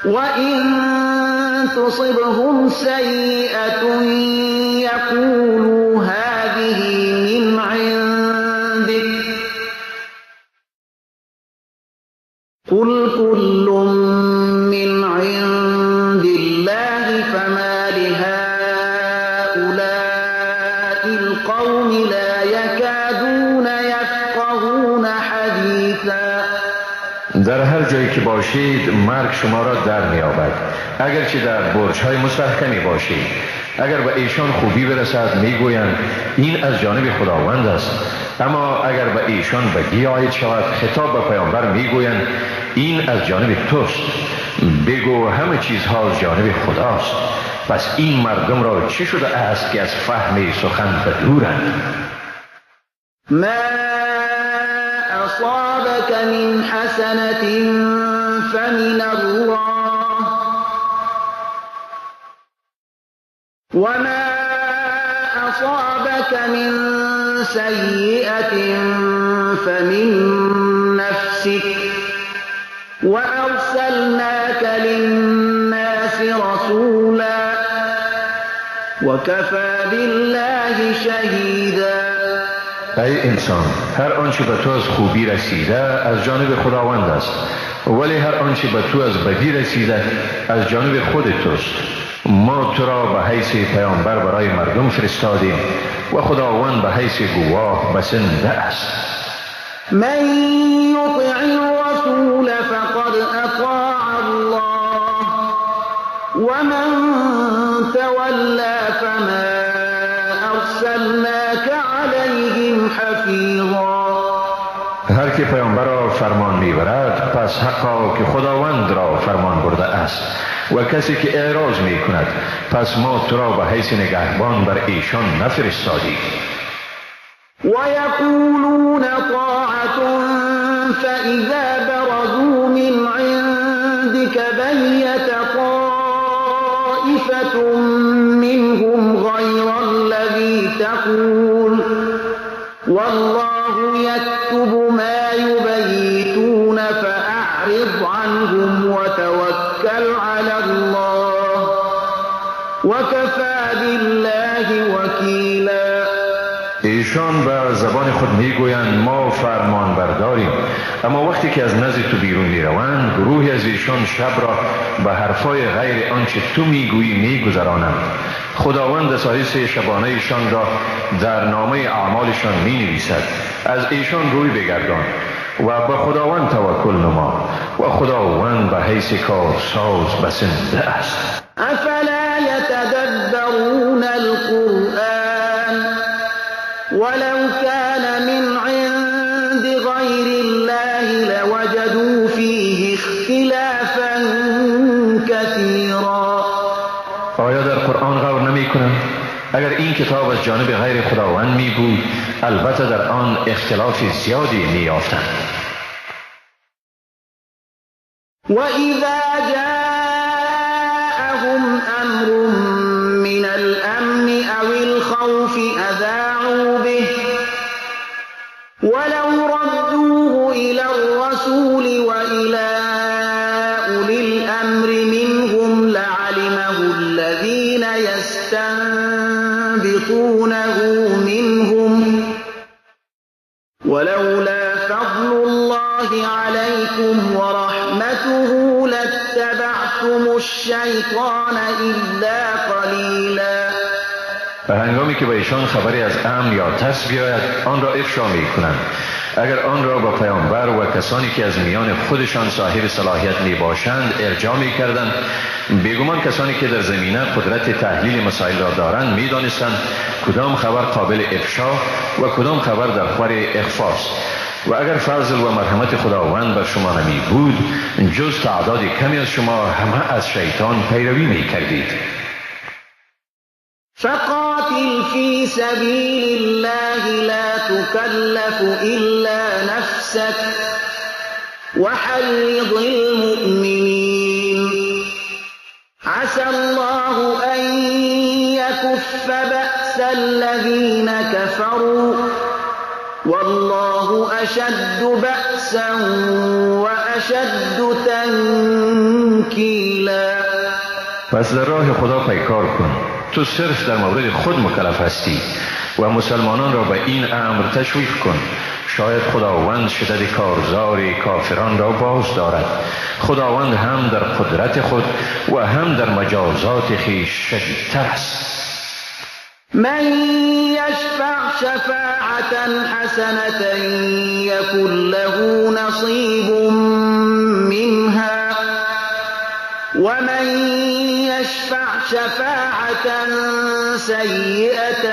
وإن تصبهم سيئة يقولوا هذه من عندك قل كل من عند الله فما لهؤلاء القوم لا يكادون يفقهون حديثا. در هر جایی که باشید مرگ شما را در می‌یابد، اگرچه در برج‌های مستحکمی باشید. اگر به ایشان خوبی برسد میگویند این از جانب خداوند است، اما اگر به ایشان بدی عاید شود خطاب به پیامبر میگویند این از جانب توست. بگو همه چیزها از جانب خداست. پس این مردم را چه شده است که از فهم سخن به دورند؟ ما أصابك من حسنة فمن الله وما أصابك من سيئة فمن نفسك وأرسلناك للناس رسولا وكفى بالله شهيدا. ای انسان، هر آنچه به تو از خوبی رسیده از جانب خداوند است، ولی هر آنچه به تو از بدی رسیده از جانب خود توست. ما تو را به حیث پیامبر برای مردم فرستادیم و خداوند به حیث گواه بسنده است. من یطع الرسول فقد اطاع الله ومن تولى فما ارسلناك عليهم حفیظا. هر که پیامبر را فرمان میبرد پس حقا که خداوند را فرمان برده است، و کسی که اعراض می کند پس ما تو را به حیث نگهبان بر ایشان نفرستادیم. و یقولون طاعة فاذا برزوا من عندك بیت طائفة منهم غیر الذی تقول والله یكتب ما یبیتون فاعرض عنهم وتوکل على الله وكفى بالله وکیلا. ایشان به زبان خود میگویند ما فرمان برداریم، اما وقتی که از نزد تو بیرون میروند گروهی از ایشان شب را به حرفای غیر آنچه تو میگویی میگذرانند. خداوند دسایس شبانه ایشان را در نامه اعمالشان مینویسد. از ایشان روی بگردان و به خداوند توکل نما و خداوند به حیث کارساز بسنده است. افلا یتدبرون القرآن ولو كان من عند غير الله لوجدوا فيه اختلافا كثيرا. آیا در قرآن غور نمی کنند؟ اگر این کتاب از جانب غیر خداوند می بود البته در آن اختلاف زیادی می یافتند. وَإِذَا جَاءَهُمْ أَمْرٌ مِّنَ الْأَمْنِ أَوِ الْخَوْفِ أَذَاعُوا بِهِ وَلَوْ رَدُّوهُ إِلَى الرَّسُولِ وَإِلَى أُولِي الْأَمْرِ مِنْهُمْ لَعَلِمَهُ الَّذِينَ يَسْتَنبِطُونَهُ مِنْهُمْ وَلَوْلَا فَضْلُ اللَّهِ عَلَيْكُمْ وَرَحْمَتُهُ لَاتَّبَعْتُمُ الشَّيْطَانَ إِلَّا قَلِيلًا. هنگامی که به ایشان خبری از امن یا ترس بیاید آن را افشا می کنند. اگر آن را با پیامبر و کسانی که از میان خودشان صاحب صلاحیت می باشند ارجاع می کردند، بیگمان کسانی که در زمینه قدرت تحلیل مسائل را دارند می دانستند کدام خبر قابل افشا و کدام خبر در خور اخفاست. و اگر فضل و مرحمت خداوند بر شما نمی بود، جز تعداد کمی از شما همه از شیطان پیروی می کردید. فقاتل في سبيل الله لا تكلف إلا نفسك وحرض المؤمنين عسى الله أن يكف بأس الذين كفروا والله أشد بأسا وأشد تنكيلا. پس در راه خدا پیکار کن. تو صرف در مورد خود مکلف هستی و مسلمانان را به این امر تشویق کن. شاید خداوند شدت کارزار کافران را باز دارد. خداوند هم در قدرت خود و هم در مجازات خویش شدیدتر است. من يشفع شفاعة حسنة يكن له نصيب منها ومن يشفع شفاعة سيئة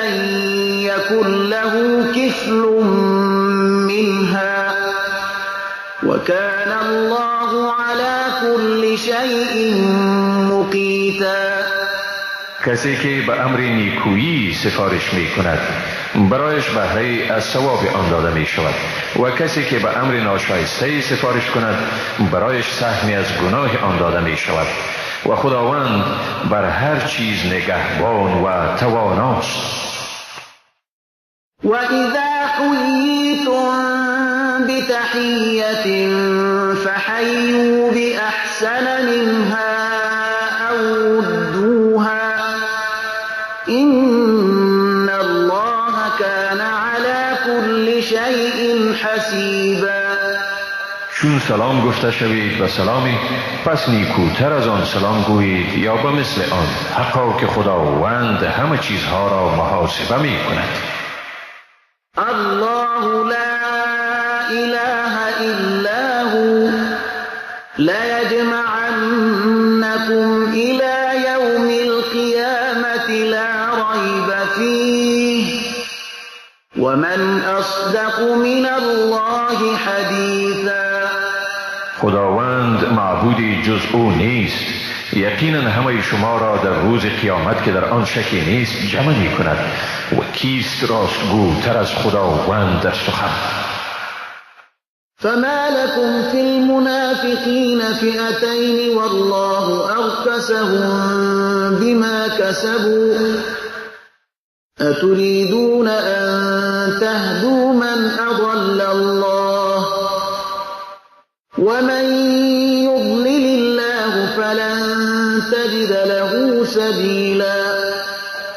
يكن له كفل منها وكان الله على كل شيء مقيتا. کسی که به امر نیکویی سفارش می کند برایش بهره از ثواب آن داده می شود و کسی که به امر ناشایسته سفارش کند برایش سهمی از گناه آن داده می شود و خداوند بر هر چیز نگهبان و تواناست. و اذا حییتم بتحیة فحیوا بأحسن منها او ردوها ان الله كان على كل شيء حسیبا. چون سلام گفته شوید و سلامی، پس نیکوتر از آن سلام گویید یا به مثل آن، حقا که خداوند همه چیزها را محاسبه می کند. الله لا اله الا هو ليجمعنكم الى يوم القيامة لا ريب فيه ومن اصدق من الله حدیثا. خداوند معبودی جز او نیست. یقینا همه شما را در روز قیامت که در آن شکی نیست جمع می کند و کیست راستگوتر از خداوند در سخن. فما لكم في المنافقين فئتين والله أركسهم بما كسبوا أتريدون أن تهدوا من أضل الله ومن يضلل الله فلن تجد له سبيلا.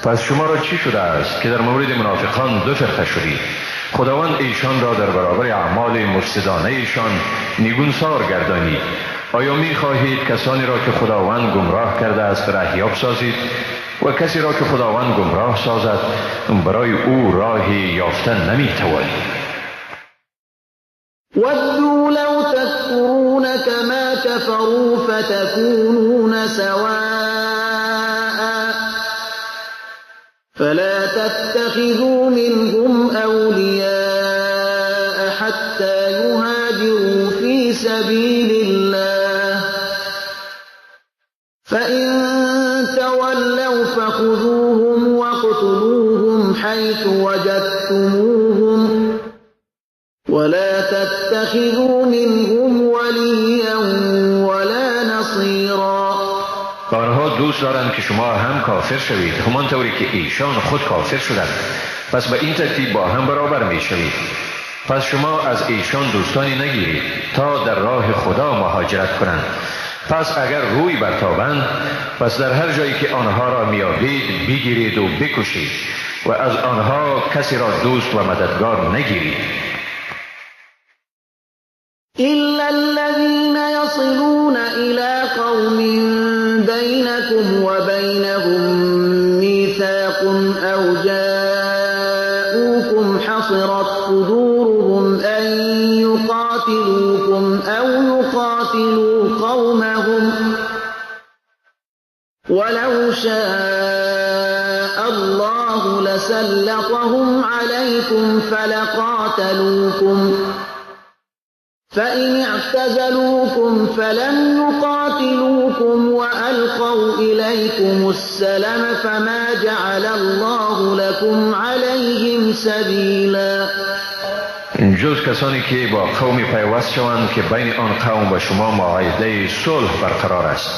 پس شما را چی شده است که در مورد منافقان دو فرقه شدید؟ خداوند ایشان را در برابر اعمال مفسدانه ایشان نیگونسار گردانید. آیا می خواهید کسانی را که خداوند گمراه کرده است رهیاب سازید و کسی را که خداوند گمراه سازد برای او راهی یافتن نمی توانید؟ ودوا لو تكفرون كما كفروا فتكونون سواء فلا تتخذوا منهم أولياء حتى يهاجروا في سبيل الله فإن تولوا فخذوهم واقتلوهم حيث وجدتموهم ولا تتخذوا منهم وليا ولا نصيرا. آنها دوست دارند که شما هم کافر شوید همانطوری که ایشان خود کافر شدند، پس به این ترتیب با هم برابر می شوید. پس شما از ایشان دوستانی نگیرید تا در راه خدا مهاجرت کنند. پس اگر روی برتابند پس در هر جایی که آنها را میابید بگیرید و بکشید و از آنها کسی را دوست و مددگار نگیرید. إلا الذين يصلون إلى قوم بينكم وبينهم ميثاق أو أحضرت صدورهم أن يقاتلوكم أو يقاتلوا قومهم ولو شاء الله لسلطهم عليكم فلقاتلوكم فإن اعتزلوكم فلم يقاتلوكم وألقوا إليكم السلم فما جعل الله لكم عليهم سبيلا. جز کسانی که با قومی پیوست شوند که بین آن قوم و شما معاهده صلح برقرار است،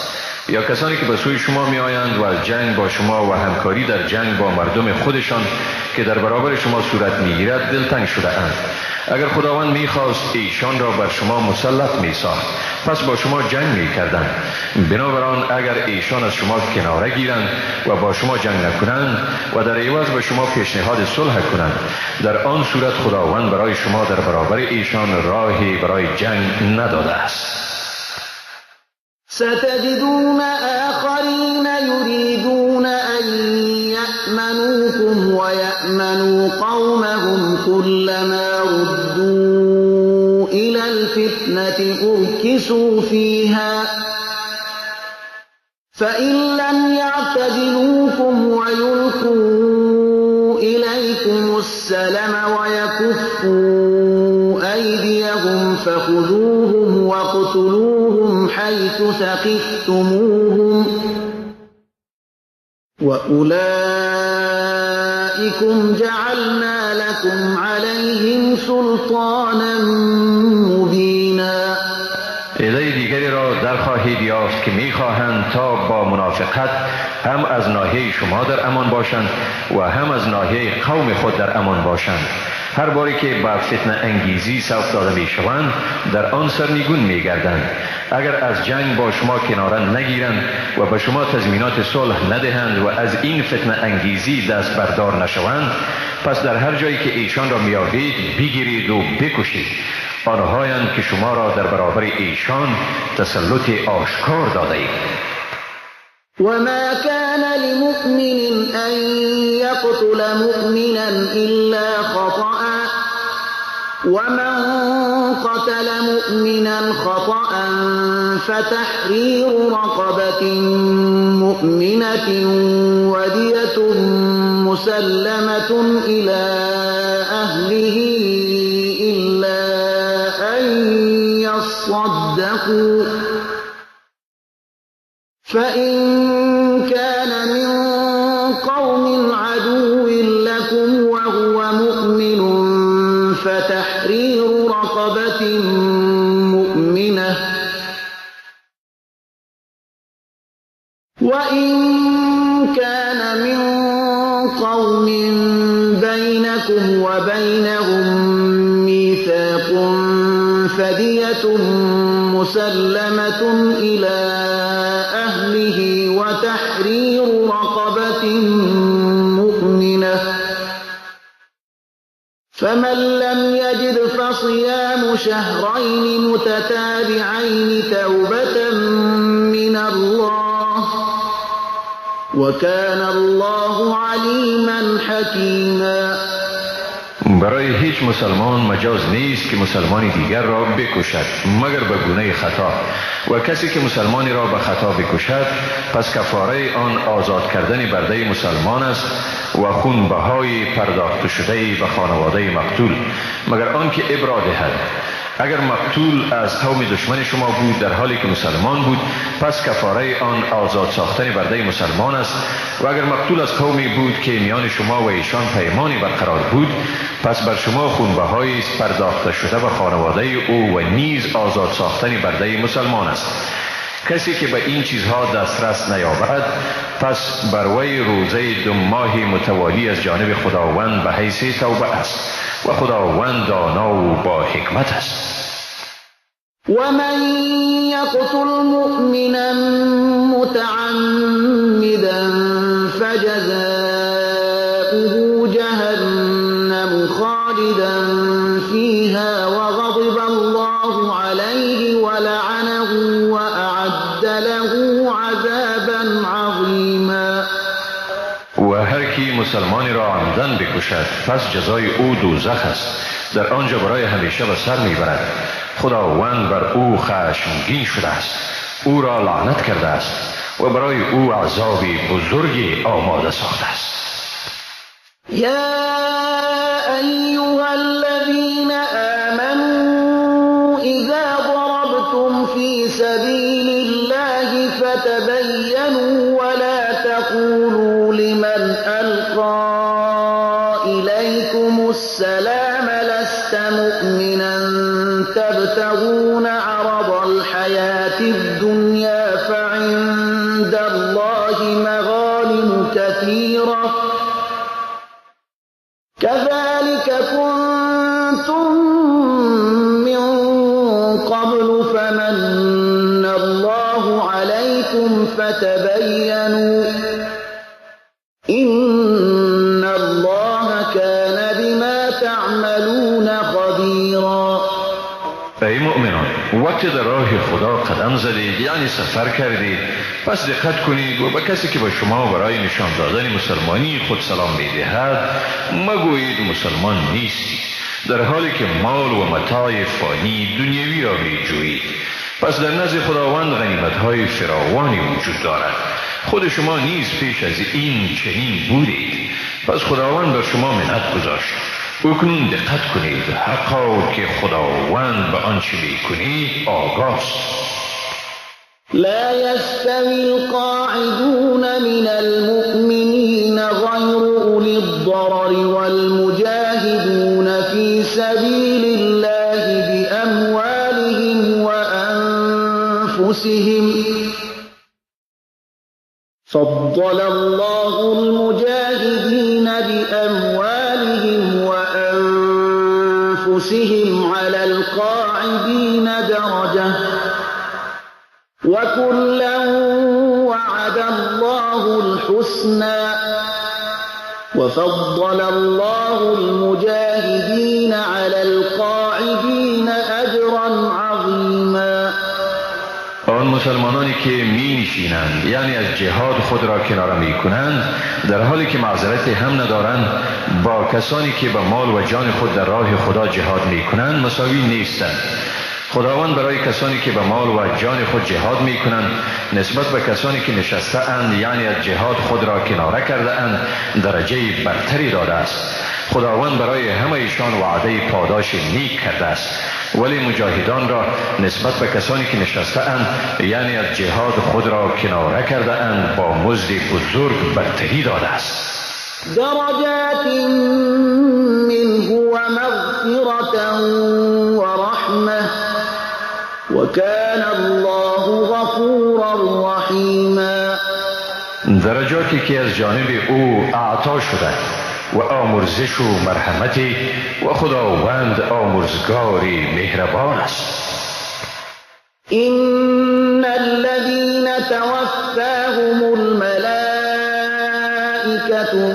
یا کسانی که به سوی شما می آیند و از جنگ با شما و همکاری در جنگ با مردم خودشان که در برابر شما صورت می گیرد دلتنگ شده اند. اگر خداوند می خواست ایشان را بر شما مسلط می ساخت پس با شما جنگ می کردند. بنابراین اگر ایشان از شما کناره گیرند و با شما جنگ نکنند و در عوض به شما پیشنهاد صلح کنند، در آن صورت خداوند برای شما در برابر ایشان راهی برای جنگ نداده است. ستجدون آخرين يريدون أن يأمنوكم ويأمنوا قومهم كلما ردوا إلى الفتنة أركسوا فيها فإن لم يعتزلوكم ويلقوا إليكم السلم ويكفوا أيديهم فخذوهم واقتلوهم حيث ثقفتموهم وأولئكم جعلنا لكم عليهم سلطانا مبینا. ایده دیگری را در خواهید یافت که می‌خواهند تا با منافقت هم از ناحیه شما در امان باشند و هم از ناحیه قوم خود در امان باشند. هر باری که با فتنه انگیزی سوق داده میشوند در آن سرنگون میگردند. اگر از جنگ با شما کناره نگیرند و به شما تضمینات صلح ندهند و از این فتنه انگیزی دست بردار نشوند، پس در هر جایی که ایشان را میابید بگیرید و بکشید. آنهایند که شما را در برابر ایشان تسلط آشکار داده اید. وما كان لمؤمن أن يقتل مؤمنا إلا خطأ ومن قتل مؤمنا خطأ فتحرير رقبة مؤمنة ودية مسلمة إلى أهله إلا أن يصدقوا فإن كان من قوم عدو لكم وهو مؤمن فتحرير رقبة مؤمنة وإن كان من قوم بينكم وبينهم ميثاق فدية مسلمة إلى أهله وتحرير رقبة مؤمنة فمن لم يجد فصيام شهرين متتابعين توبة من الله وكان الله عليما حكيما. برای هیچ مسلمان مجاز نیست که مسلمانی دیگر را بکشد مگر به گونه خطا، و کسی که مسلمانی را به خطا بکشد پس کفاره آن آزاد کردن برده مسلمان است و خونبهای پرداخت شده به خانواده مقتول، مگر آنکه ابرا دهد. اگر مقتول از قوم دشمن شما بود در حالی که مسلمان بود پس کفاره آن آزاد ساختن برده مسلمان است، و اگر مقتول از قومی بود که میان شما و ایشان پیمانی برقرار بود پس بر شما خونبهایی است پرداخته شده به خانواده او و نیز آزاد ساختن برده مسلمان است. کسی که به این چیزها دسترس نیابد پس بر وی روزه 2 ماه متوالی از جانب خداوند به حیث توبه است و خداوند دانا و با حکمت است. ومن يقتل مؤمنا متعمدا فجزاؤه جهنم خالدا فيها وغضب الله عليه ولعنه وأعد له عذابا عظيما. و هر کی مسلمانی را عمدن آمدن بکشد پس جزای او دوزخ است، در آنجا برای همیشه به سر میبرد. خداوند بر او خشمگین شده است، او را لعنت کرده است و برای او عذابی بزرگی آماده ساخته است. یا ایها الذین آمنوا اذا ضربتم فی سبیل الله فتبینوا ولا تقولوا لمن القى الیکم السلام لست مؤمنا تبتغون عرض الحیاة الدنیا فعند الله مغانم كثيرة كذلك كنتم من قبل فمن الله عليكم فتبينوا إن الله كان بما تعملون خبيرا. ای مؤمنان، وقتی در راه خدا قدم زدید یعنی سفر کردید، پس دقت کنید و به کسی که به شما برای نشان دادن مسلمانی خود سلام می‌دهد مگویید مسلمان نیستی، در حالی که مال و متاع فانی دنیوی را می‌جویید. پس در نزد خداوند غنیمت‌های فراوانی وجود دارد. خود شما نیز پیش از این چنین بودید، پس خداوند بر شما منت گذاشت. اکنون دقت کنید، حقا که خداوند به آنچه می‌کنید آگاه است. لا يستوي القاعدون من المؤمنين غير أولي الضرر والمجاهدون في سبيل الله بأموالهم وأنفسهم فضل الله المجاهدين بأموالهم وأنفسهم على القاعدين درجة وكلا وعد الله الحسنى وفضل الله المجاهدين على القاعدين أجرا عظيما. آن مسلمانانی که می نشینند یعنی از جهاد خود را کناره می کنند در حالی که معذرت هم ندارند با کسانی که به مال و جان خود در راه خدا جهاد می کنند مساوی نیستند. خداوند برای کسانی که به مال و جان خود جهاد می کنند نسبت به کسانی که نشسته اند یعنی از جهاد خود را کناره کرده اند درجه برتری داده است. خداوند برای همه ایشان وعده پاداش نیک کرده است، ولی مجاهدان را نسبت به کسانی که نشسته اند یعنی از جهاد خود را کناره کرده اند با مزد بزرگ برتری داده است. درجات منه ومغفرة ورحمة وكان الله غفورا رحیما. درجاتی که از جانب او اعطا شده و آمرزش و مرحمتی و خداوند آمرزگاری مهربان است. إن الذين توفاهم الملائكة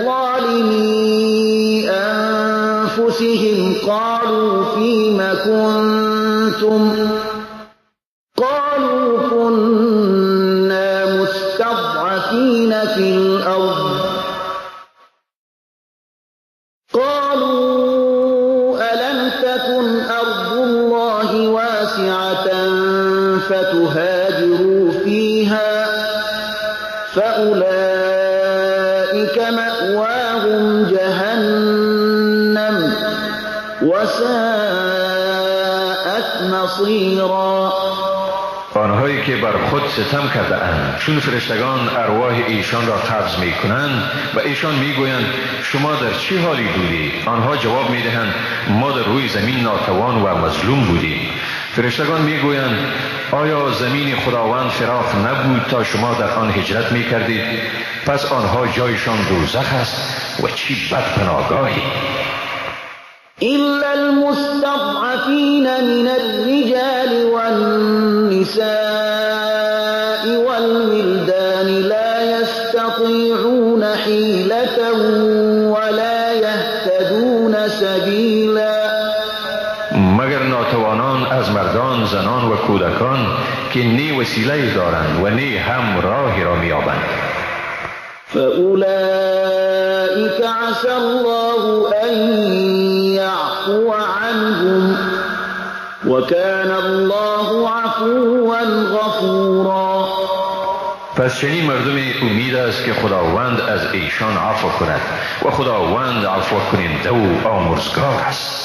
ظالمي أنفسهم قالوا فيم كنتم قالوا كنا مستضعفين في الأرض قالوا ألم تكن أرض الله واسعة فتهاجروا فيها فأولئك مأواهم جهنم وساءت مصيرا. آنهایی که بر خود ستم کرده اند چون فرشتگان ارواح ایشان را قبض می کنند و ایشان می گویند شما در چه حالی بودید؟ آنها جواب می دهند ما در روی زمین ناتوان و مظلوم بودیم. فرشتگان می گویند آیا زمین خداوند فراخ نبود تا شما در آن هجرت می کردید؟ پس آنها جایشان دوزخ است و چی بد پناهگاهی. إلا المستضعفين من الرجال والنساء والولدان لا يستطيعون حيلة ولا يهتدون سبيلا. مگر ناتوانان از مردان، زنان و کودکان که نی وسیله دارند و نی هم راهی را می‌یابند. فأولئك عسى الله أن يعفو عنهم وكان الله عفوا غفورا. پس چنین مردم امید است که خداوند از ایشان عفو کند و خداوند عفو کننده و آمرزگار است.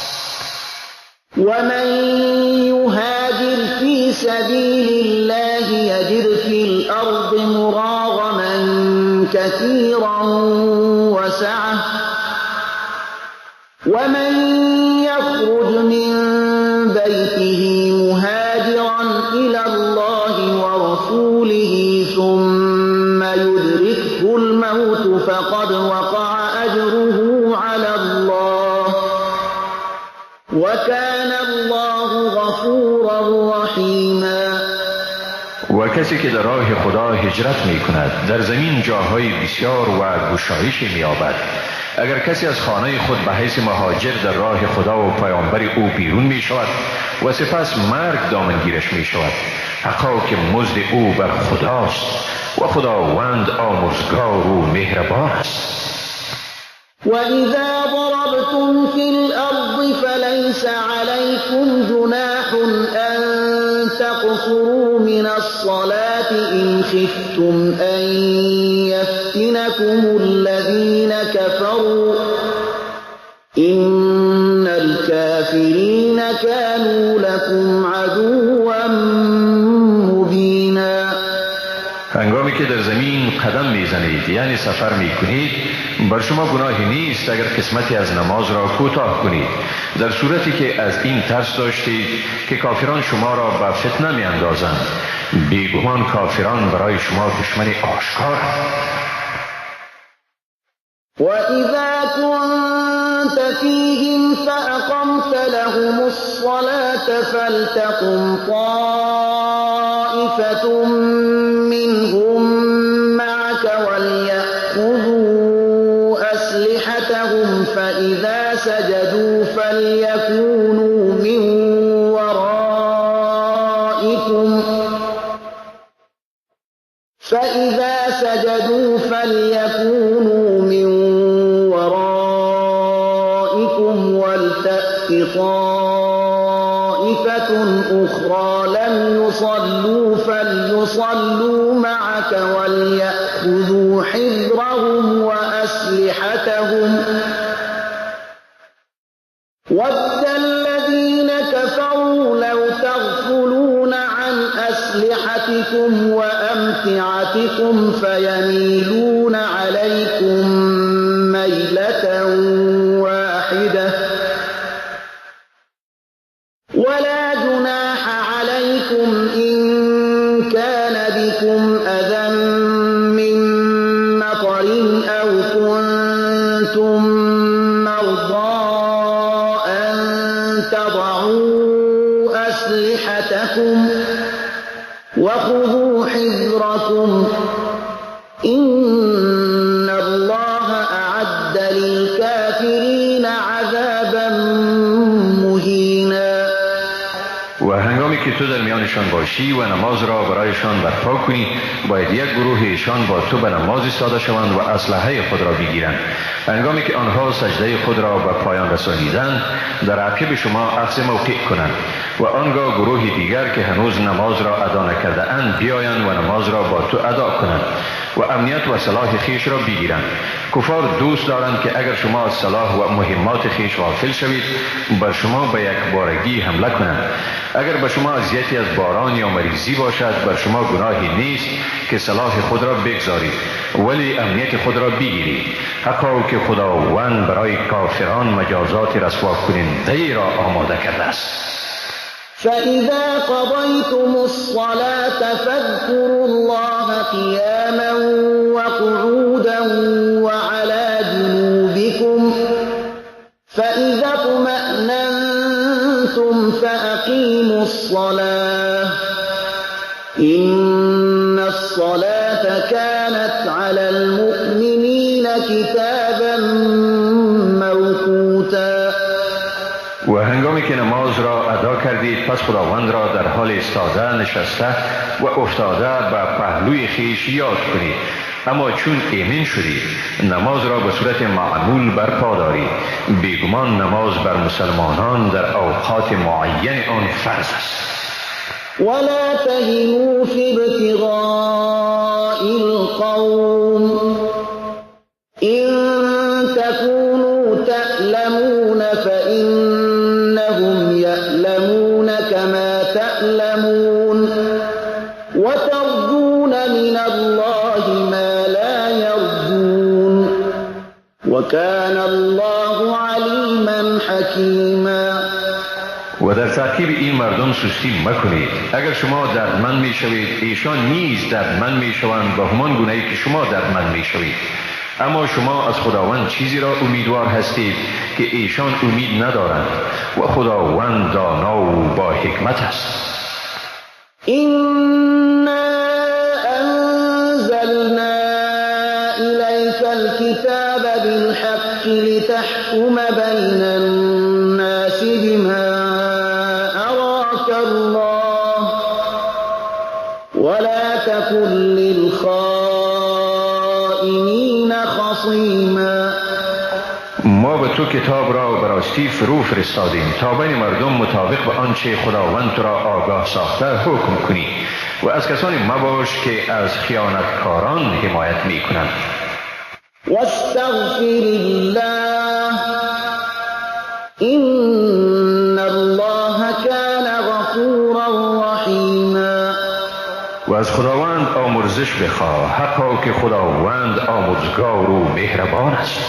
ومن يهاجر في سبيل الله يجد في الأرض مراغما كثيرا وسعة ومن يخرج من بيته مهاجرا إلى الله ورسوله ثم يدركه الموت فقد وقع أجره على الله وكان الله غفورا رحیما. و کسی که در راه خدا هجرت می کند در زمین جاهای بسیار و گشایش می یابد. اگر کسی از خانه خود به حیث مهاجر در راه خدا و پیامبر او بیرون می شود و سپس مرگ دامنگیرش می شود، حقا که مزد او بر خداست و خداوند آمرزگار و مهربان است. وَإِذَا ضَرَبْتُمْ فِي الْأَرْضِ فَلَيْسَ عَلَيْكُمْ جُنَاحٌ أَن تَقْصُرُوا مِنَ الصَّلَاةِ إِنْ خِفْتُمْ أَن يَفْتِنَكُمُ الَّذِينَ كَفَرُوا إِنَّ الْكَافِرِينَ كَانُوا لَكُمْ عَدُوًّا مُبِينًا. هنگامی که در زمین قدم میزنید یعنی سفر میکنید بر شما گناهی نیست اگر قسمتی از نماز را کوتاه کنید، در صورتی که از این ترس داشتید که کافران شما را به فتنه میاندازند. بیگمان کافران برای شما دشمن آشکارند. وَإِذَا كُنْتَ فِيهِمْ فَأَقَمْتَ لَهُمُ الصَّلَاةَ فَلْتَقُمْ طَائِفَةٌ مِّنْهُمْ مَعَكَ وَلْيَأْخُذُوا أَسْلِحَتَهُمْ فَإِذَا سَجَدُوا فَلْيَكُونُوا مِنْ وَرَائِكُمْ وَلْتَأْتِ طَائِفَةٌ أُخْرَى لَمْ يُصَلُّوا فَلْيُصَلُّوا مَعَكَ وَلْيَأْخُذُوا حِذْرَهُمْ وَأَسْلِحَتَهُمْ وَدَّ الَّذِينَ كَفَرُوا لَوْ تَغْفُلُونَ عَنْ أَسْلِحَتِكُمْ وَأَمْتِعَتِكُمْ فَيَمِيلُونَ عَلَيْكُمْ مَيْلَةً واحدة ولا جناح عليكم إن كان بكم أذى من مطر أو كنتم مرضى أن تضعوا أسلحتكم وخذوا حذركم إن الله أعد للكافرين عذابا مهینا. و هنگامی که تو در میانشان باشی و نماز را برایشان برپا کنی باید یک گروه ایشان با تو به نماز ایستاده شوند و اسلحه خود را بگیرند. هنگامی که آنها سجده خود را به پایان رسانیدند در عقب شما اخذ موقع کنند و آنگاه گروه دیگر که هنوز نماز را ادا نکرده اند بیایند و نماز را با تو ادا کنند و امنیت و سلاح خیش را بگیرند. کفار دوست دارند که اگر شما از سلاح و مهمات خیش غافل شوید بر شما به یک بارگی حمله کنند. اگر به شما اذیتی از باران یا مریضی باشد بر شما گناهی نیست که سلاح خود را بگذارید ولی امنیت خود را بگیرید، حقا که خداوند برای کافران مجازات رسوا کننده را آماده کرده است. فَإِذَا قَضَيْتُمُ الصَّلَاةَ فَاذْكُرُوا اللَّهَ قِيَامًا وَقُعُودًا وَعَلَى جُنُوبِكُمْ فَإِذَا اطْمَأْنَنْتُمْ فَأَقِيمُوا الصَّلَاةَ إِنَّ الصَّلَاةَ كَانَتْ عَلَى الْمُؤْمِنِينَ كِتَابًا موقوتا. و هنگامی که نماز را ادا کردید پس خداوند را در حال ایستاده، نشسته و افتاده به پهلوی خیش یاد کنید. اما چون ایمن شدید نماز را به صورت معمول برپا دارید، بیگمان نماز بر مسلمانان در اوقات معین آن فرض است. ولا تهنوا في ابتغاء القوم إن تكونوا تألمون فإنهم يألمون كما تألمون وترجون من الله ما لا يرجون وكان الله عليما حكيما. و در تعقیب این مردم سستی مکنید. اگر شما دردمند می شوید ایشان نیز دردمند می شوند به همان گونه‌ای که شما دردمند می شوید. اما شما از خداوند چیزی را امیدوار هستید که ایشان امید ندارند و خداوند دانا و با حکمت است. إنا أنزلنا إليك الكتاب بالحق لتحكم بين الناس بما أراك الله ولا تكن للخائنين خصيما. ما به تو کتاب را به راستی فرو فرستادیم تا بین مردم مطابق به آنچه خداوند تو را آگاه ساخته حکم کنی و از کسانی مباش که از خیانتکاران حمایت می کنند. واستغفر الله إن الله كان غفورا رحيما. و از خداوند آمرزش بخواه، حقا که خداوند آمرزگار و مهربان است.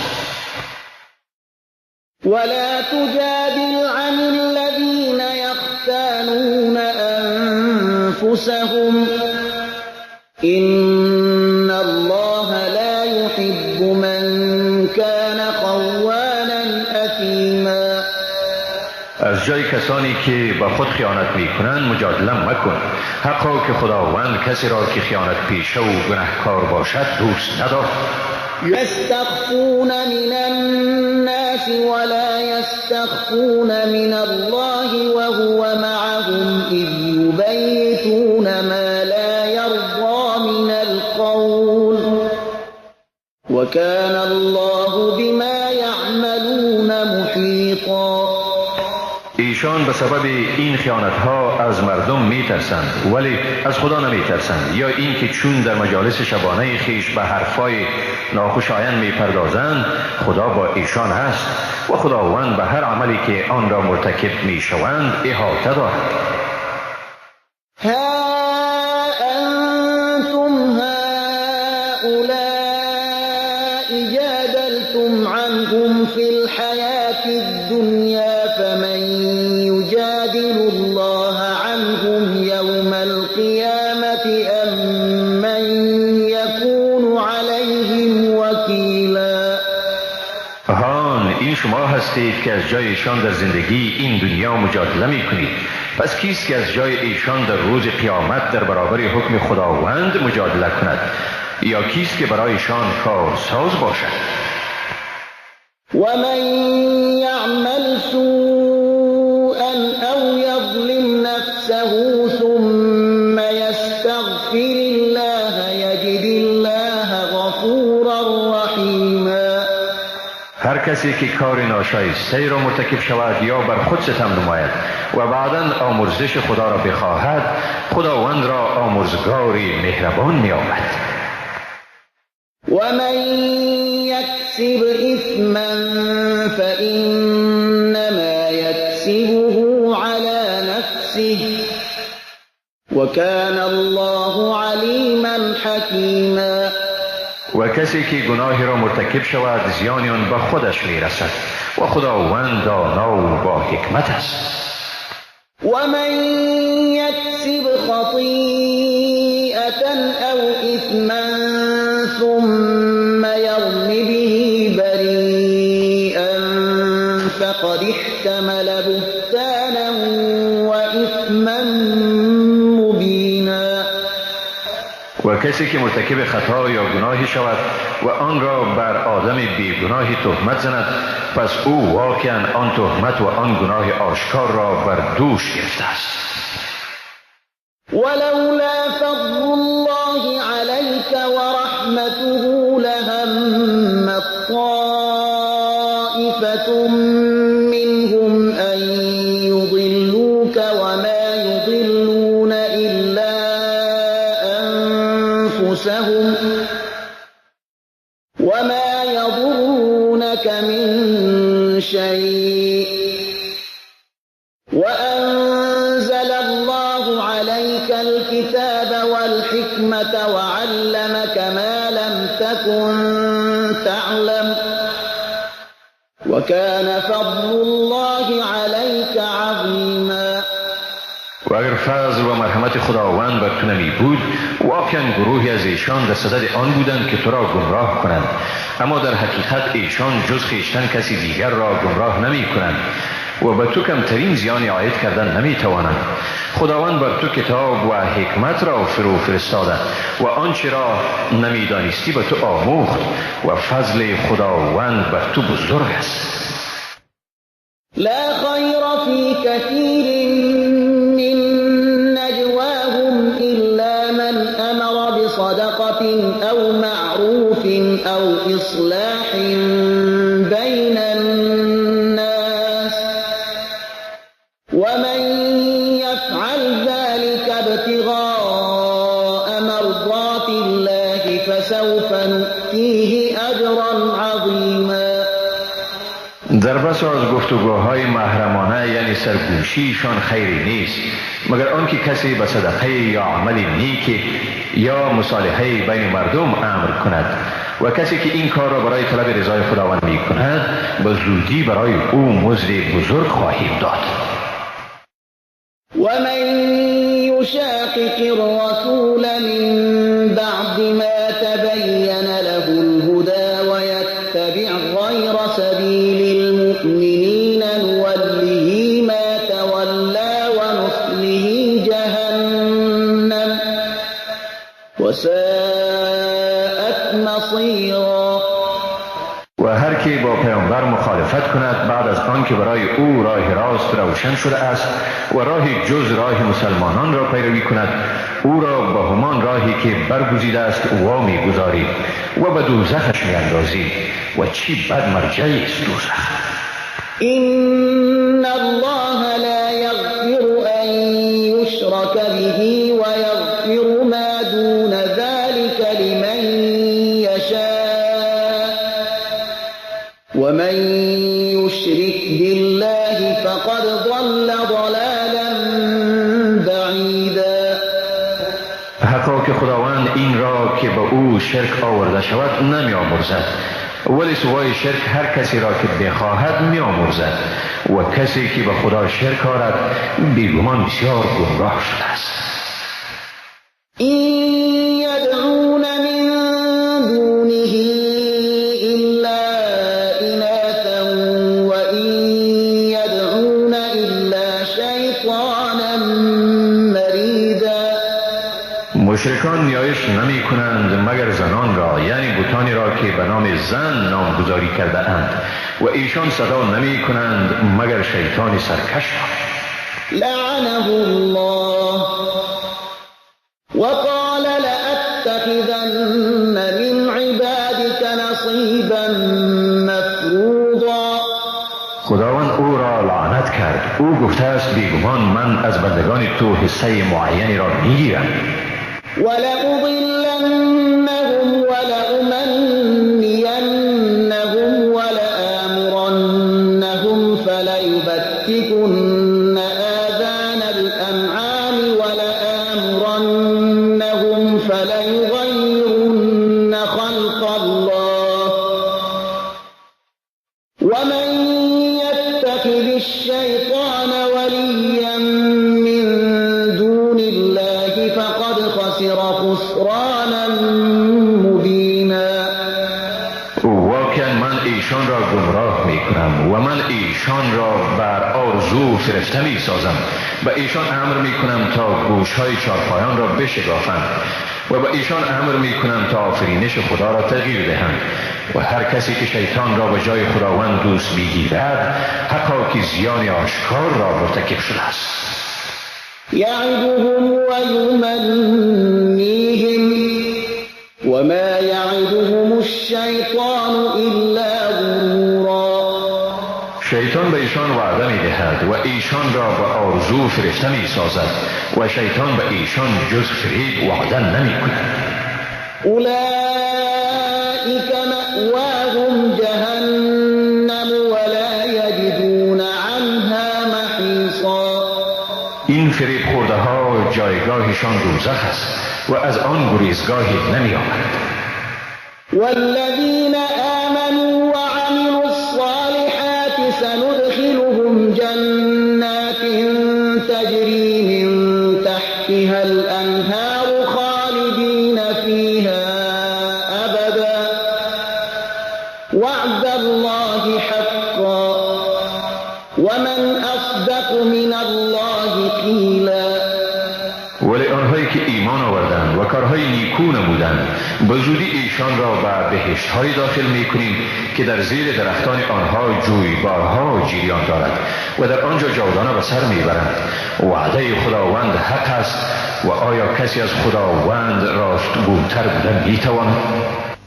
ولا تجادل عن الذين يختانون أنفسهم إن الله لا يحب من كان خوانا أثيما. از جای کسانی که با خود خیانت می کنند مجادله مکن، حقا که خداوند کسی را که خیانت پیشه و گناهکار باشد دوست ندارد. يستخفون من الناس ولا يستخفون من الله وهو معهم إذ يبيتون ما لا يرضى من القول وكان الله بما يعملون محيطا. ایشان به سبب این خیانت ها از مردم می ترسند ولی از خدا نمی ترسند، یا اینکه چون در مجالس شبانه خیش به حرفای ناخوشایند می پردازند خدا با ایشان است و خداوند به هر عملی که آن را مرتکب می شوند احاطه دارد. ها أنتم هؤلاء جادلتم عنهم في الحياة الدنيا فمن يجادل الله عنهم يوم القيامة أم من يكون عليهم وكيلا. این شما هستید که از جای ایشان در زندگی این دنیا مجادله می کنید، پس کیست که از جای ایشان در روز قیامت در برابر حکم خداوند مجادله کند، یا کیست که برایشان کارساز باشد؟ ومن يعمل سوءا أو يظلم نفسه ثم يستغفر الله يجد الله غفورا رحيما. هر کسی که کار ناشایسته را مرتکب شود یا بر خود ستم نماید و بعداً آمرزش خدا را بخواهد خداوند را آمرزگاری مهربان می‌یابد. ومن يكسب إثما فإنما يكسبه على نفسه وكان الله عليما حكيما. و کسی که گناهی را مرتکب شود زیانی آن به خودش میرسد و خداوند دانا و با حکمت است. ومن يكسب خطيئة أو إثما ثم يرم به بريئا فقد احتمل بهتانا وإثما مبينا. و کسی که مرتکب خطا یا گناهی شود و آن را بر آدم بیگناهی تهمت زند پس او واقعا آن تهمت و آن گناه آشکار را بر دوش گرفته است. ولولا فضل الله عليك ورحمته وأنزل الله عليك الكتاب والحكمة وعلمك ما لم تكن تعلم وكان فضل الله عليك عظيما. و اگر فضل و مرحمت خداوند بر تو نمی بود، واقعا گروهی از ایشان در صدد آن بودند که تو را گمراه کنند، اما در حقیقت ایشان جز خویشتن کسی دیگر را گمراه نمی کنند و به تو کمترین زیانی عاید کردن نمی توانند. خداوند بر تو کتاب و حکمت را فرو فرستاده و آنچه را نمی دانستی به تو آموخت و فضل خداوند بر تو بزرگ است. لا خیر فی کثیر من نجواهم الا من امر بصدقة او معروف او اصلاح بین الناس ومن يفعل ذلك ابتغاء مرضات الله فسوف نؤتيه اجرا عظیما. در بس از گفتگوهای محرمانه یعنی سرگوشیشان خیری نیست مگر آنکه کسی به صدقه یا عمل نیک یا مصالحه بین مردم امر کند و کسی که این کار را برای طلب رضای خداوند می کند به زودی برای او مزد بزرگ خواهیم داد. ومن يشاقق الرسول من بعد ما تبين له الهدى ويتبع غير سبيل المؤمنين نوله ما تولى ونصله جهنم وساءت مصيرا. و هر کی با پیامبر مخالفت کند بعد از آنکه برای او راه راست روشن شده است و راهی جز راه مسلمانان را پیروی کند، او را به همان راهی که برگزیده است وامی گذارید و به دوزخش میاندازید و چی بد مرجعی است دوزخ. إن الله لا يغفر أن يشرك به ويغفر ما دون ذلك لمن يشاء ومن يشرك بالله فقد ضل ضلالا بعيدا. حقا که خداوند این را که به او شرک آورده شود نمی آمرزد، ولی سوای شرک هر کسی را که بخواهد می آمرزد و کسی که به خدا شرک آرد بیگمان بسیار گمراه شده است. این یدعون من دونه الا اناثا و این یدعون الا شیطانا مریدا. مشرکان نیایش نمی کنند مگر زنان را، یعنی بتانی را که به نام زن نامگذاری کرده اند، و ایشان صدا نمی کنند مگر شیطان سرکش را. لعنه الله وقال لأتخذن من عبادك نصيبا مفروضا. خداوند او را لعنت کرد. او گفته است بیگمان من از بندگان تو حصه معینی را میگیرم. ولأضلنهم ولأمنينهم ولآمرنهم فليبتكن آذان الأنعام ولآمرنهم فليغيرن خلق الله ومن يتخذ الشيطان وليا من دون الله فقد خسر خسرانا مبینا. واقعا من ایشان را گمراه می کنم و من ایشان را بر آرزو فرفته می سازم. به ایشان امر می کنم تا گوشهای چارپایان را بشکافند و به ایشان امر می کنم تا آفرینش خدا را تغییر دهند و هر کسی که شیطان را به جای خداوند دوست میگیرد حقا که زیان آشکار را مرتکب شده است. یعدهم و یمنیهم وما یعدهم الشیطان الا غرورا. شیطان به ایشان وعده می دهد و ایشان را به آرزو فرشته می سازد و شیطان به ایشان جز فریب وعده نمی کند. اولئک مأواهم جهنم ولا یجدون عنها محیصا. فریب خورده ها جایگاهشان دوزخ است و از آن گریزگاهی نمی آمد. والذین آمنوا وعملوا الصالحات سندخلهم جنات تجری من تحتها الانهار خالدین فیها ابدا وعد الله حقا ومن اصدق من الله قیلا. ولی آنهایی که ایمان آوردند و کارهای نیکو نمودند به زودی ایشان را به بهشت‌های داخل می‌کنیم که در زیر درختان آنها جویبارها جریان دارد و در آنجا جاودانه به سر میبرند. وعده خداوند حق است و آیا کسی از خداوند راستگوتر بودن میتواند؟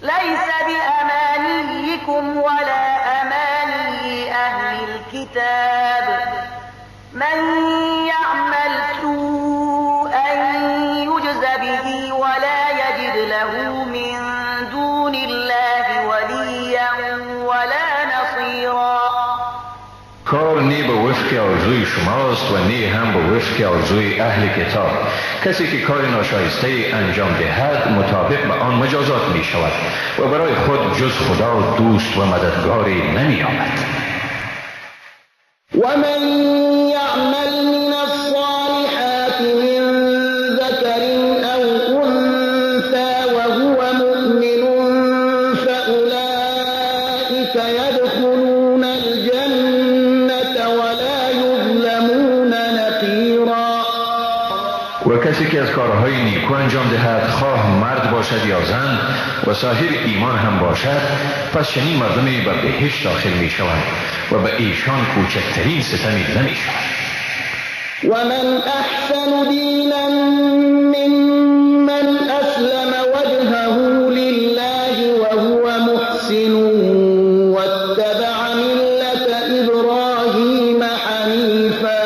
لیس بأمانیکم ولا امانی اهل الكتاب من یعمل سوءا یجز به ولا یجد له من دون الله ولیا ولا نصیرا. کار نی به وفق آرزوی شماست و نی هم به وفق آرزوی اهل کتاب. کسی که کار ناشایسته انجام دهد مطابق به آن مجازات می شود و برای خود جز خدا دوست و مددگاری نمی آمد. ومن يعمل من الصالحات من ذكر أو أنثى وهو مؤمن فأولئك يدخلون الجنة ولا يظلمون نقيرا. و کسی که از کارهای نیکو انجام دهد خواه مرد باشد یا زن و صاحب ایمان هم باشد پس چنین مردمی به بهشت داخل می شوند و به ایشان کوچکترین ستمی نمی شود. ومن أحسن دينا ممن أسلم وجهه لله وهو محسن واتبع ملة إبراهيم حنيفا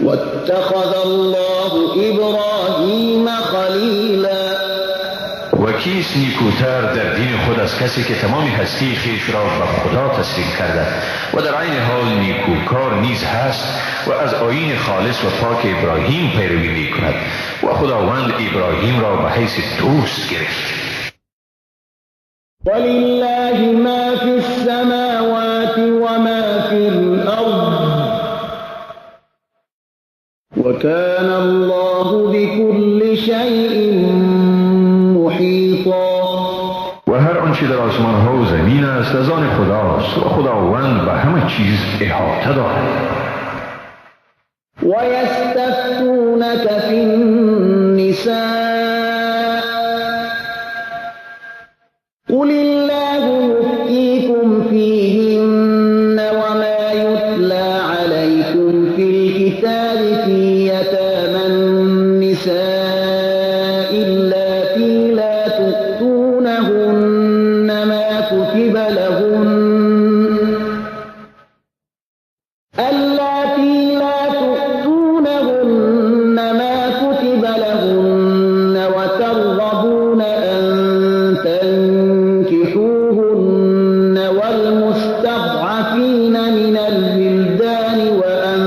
واتخذ الله إبراهيم خليلا. و کیست نیکوتر در دین خود از کسی که تمام هستی خویش را به خدا تسلیم کرده و در عین حال نیکوکار نیز هست و از آیین خالص و پاک ابراهیم پیروی می کند و خداوند ابراهیم را به حیث دوست گرفت. ولله ما في السماوات وما في الأرض وكان الله بكل شيء محيطا. و هر آنچه در آسمان ها و زمین است از آن خداست و خداوند به همه چیز احاطه دارد. ويستفتونك في النساء قل الله يفتيكم فيهن وما يتلى عليكم في الكتاب في يتامى النساء اللاتي لا تؤتونهن ما كتب لهن وترغبون أن تنكحوهن والمستضعفين من الولدان وأن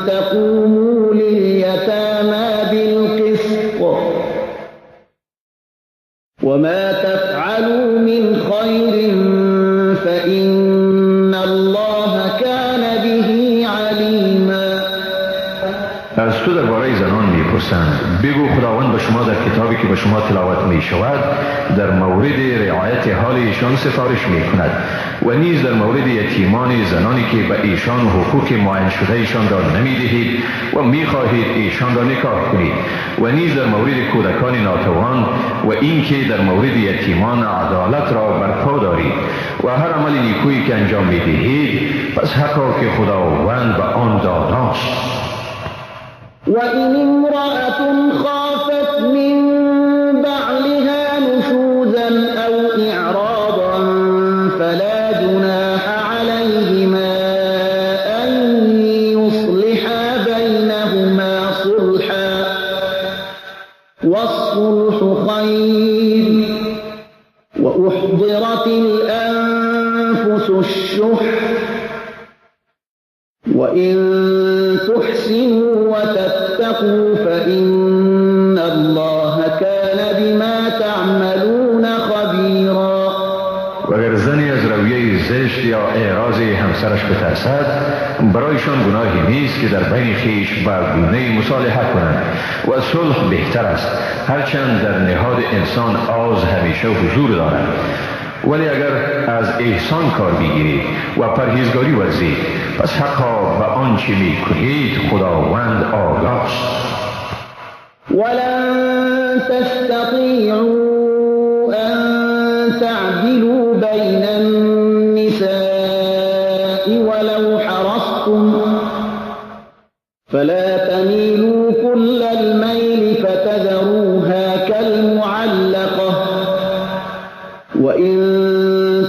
تقوموا لليتامى بالقسط وما تفعلوا من خير فإن الله كان به عليما. از تو درباره زنان میپرسند بگو خداوند به شما در کتابی که به شما تلاوت می شود در مورد رعایت حال ایشان سفارش می کند و نیز در مورد یتیمان زنانی که به ایشان حقوق معین شده ایشان را نمی دهید و می خواهید ایشان را نکاح کنید و نیز در مورد کودکان ناتوان و اینکه در مورد یتیمان عدالت را برپا دارید و هر عمل نیکویی که انجام می دهید پس حقا که خداوند به آن داناست. وإن امرأة خافت من بعلها نشوزا أو إعراضا فلا جناح عليهما أن يصلحا بينهما صلحا والصلح خير وأحضرت الأنفس الشح وإن تحسنوا وتتقوا فإن الله كان بما تعملون خبيرا. و اگر زنی از رویه زشت یا اعراض همسرش بترسد، برایشان گناهی نیست که در بین خویش بر گونه مصالحه کنند و صلح بهتر است، هرچند در نهاد انسان آز همیشه حضور دارد. ولی اگر از احسان کار بگیرید و پرهیزگاری ورزید، پس حقا به آنچه می کنید خداوند آگاه است. ولن تستطيعوا أن تعدلوا بين النساء ولو حرصتم فلا تميلوا كل الميل فتذروها كالمعلقة وإن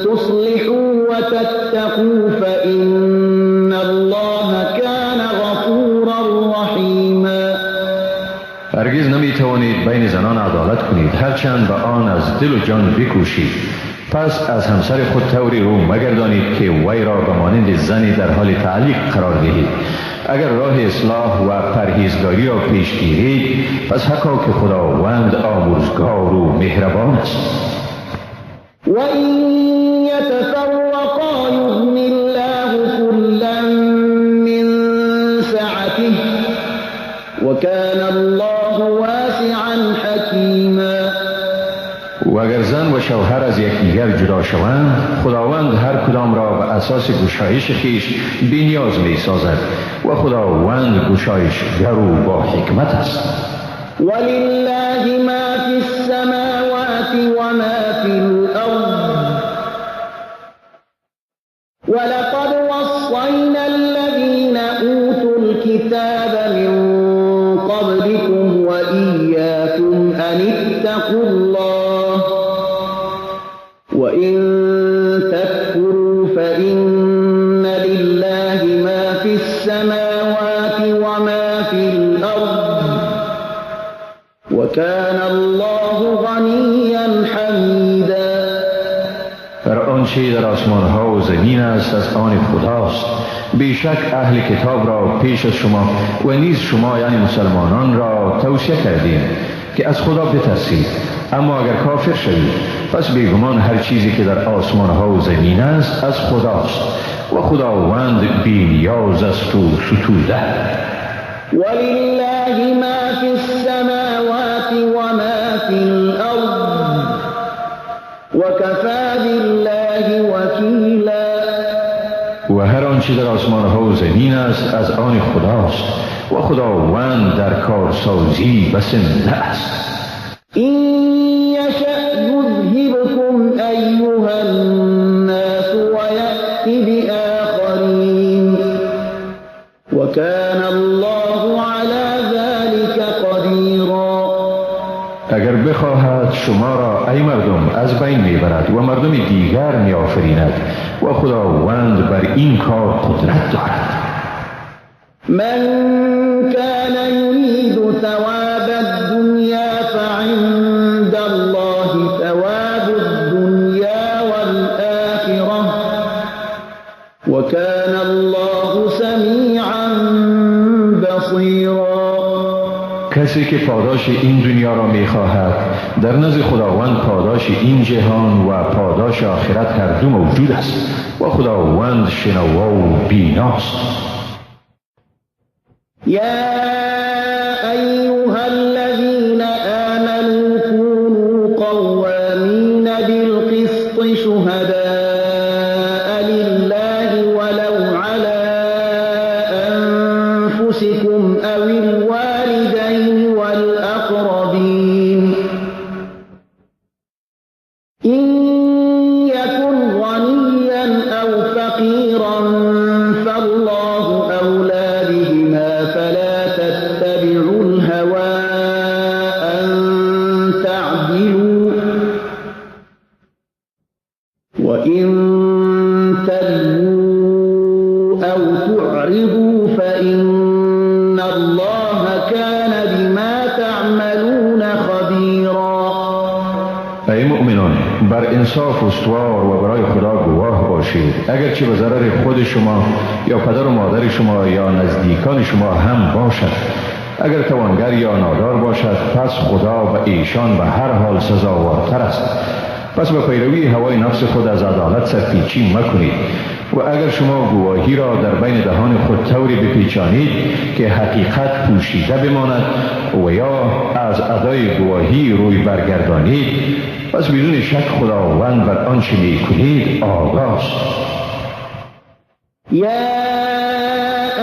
تصلحوا وتتقوا فإن الله كان غفورا رحيما. هرگز نمی توانید بین زنان عدالت کنید، هرچند به آن از دل و جان بکوشید. پس از همسر خود طوری رو مگردانید که وی را به مانند زنی در حال تعلیق قرار دهید. اگر راه اصلاح و پرهیزگاری را پیش گیرید، پس حقا که خداوند آمرزگار و مهربان است. وَإِن يَتَفَرَّقَا يُغْنِ اللَّهُ كُلًّا مِّن سَعَتِهِ وَكَانَ اللَّهُ وَاسِعًا حَكِيمًا. و اگر زن و شوهر از یکدیگر جدا شوند، خداوند هر کدام را به اساس گشایش خویش بی‌نیاز می سازد و خداوند گشایشگر و با حکمت است. وَلِلَّهِ مَا فِي السَّمَاوَاتِ وَمَا فِي الْأَرْضِ وَلَقَدْ وَصَّيْنَا الَّذِينَ أُوتُوا الْكِتَابَ مِن قَبْلِكُمْ وَإِيَّاكُمْ أَنِ اتَّقُوا اللَّهَ وَإِن تَكْفُرُوا فَإِنَّ لِلَّهِ مَا فِي السَّمَاوَاتِ وَمَا فِي الْأَرْضِ وَكَانَ اللَّهُ غَنِيًّا حَمِيدًا. هر آنچه در آسمان ها و زمین است از آن خداست. بیشک اهل کتاب را پیش از شما و نیز شما یعنی مسلمانان را توصیه کردیم که از خدا بترسید. اما اگر کافر شوید، پس بیگمان هر چیزی که در آسمان ها و زمین است از خداست و خداوند بی‌نیاز است و ستوده. وَلِلَّهِ مَا فِي السَّمَاوَاتِ وَمَا فِي الْأَرْضِ وَكَفَى بِاللَّهِ وَكِيلًا. و هر آنچه در آسمان ها و زمین است از آن خداست و خداوند در کارسازی بسنده است. إِن يَشَأْ يُذْهِبْكُمْ أَيُّهَا النَّاسُ وَيَأْتِ بِآخَرِينَ وَكَانَ اللَّهُ عَلَى ذَلِكَ قَدِيرًا. اگر بخواهد شما را ای مردم از بین میبرد و مردم دیگر میآفریند و خداوند بر این کار قدرت دارد. من كان يريد ثواب الدنيا فعند الله ثواب الدنيا والآخرة وكان الله سميعا بصيرا. کسی که پاداش این دنیا را میخواهد، در نزد خداوند پاداش این جهان و پاداش آخرت هر دو موجود است و خداوند شنوا و بیناست. يا أيها الذين آمنوا كونوا قوامين بالقسط شهداء لله ولو على أنفسكم أو الوالدين والأقربين إن يكن غنيا أو فقيرا فالله أولى بهما فلا تتبعوا الهوى أن تعدلوا وإن تلووا أو تعرضوا فإن الله كان بما تعملون خبيرا. ای مؤمنان، بر انصاف استوار و برای خدا گواه باشید. اگرچه به ضرر خود شما یا پدر و مادر شما یا نزدیکان شما هم باشد. اگر توانگر یا نادار باشد پس خدا به ایشان به هر حال سزاوارتر است. پس به پیروی هوای نفس خود از عدالت سرپیچی مکنید و اگر شما گواهی را در بین دهان خود طوری بپیچانید که حقیقت پوشیده بماند و یا از ادای گواهی روی برگردانید پس بدون شک خداوند بر آنچه می‌کنید آگاه است. یا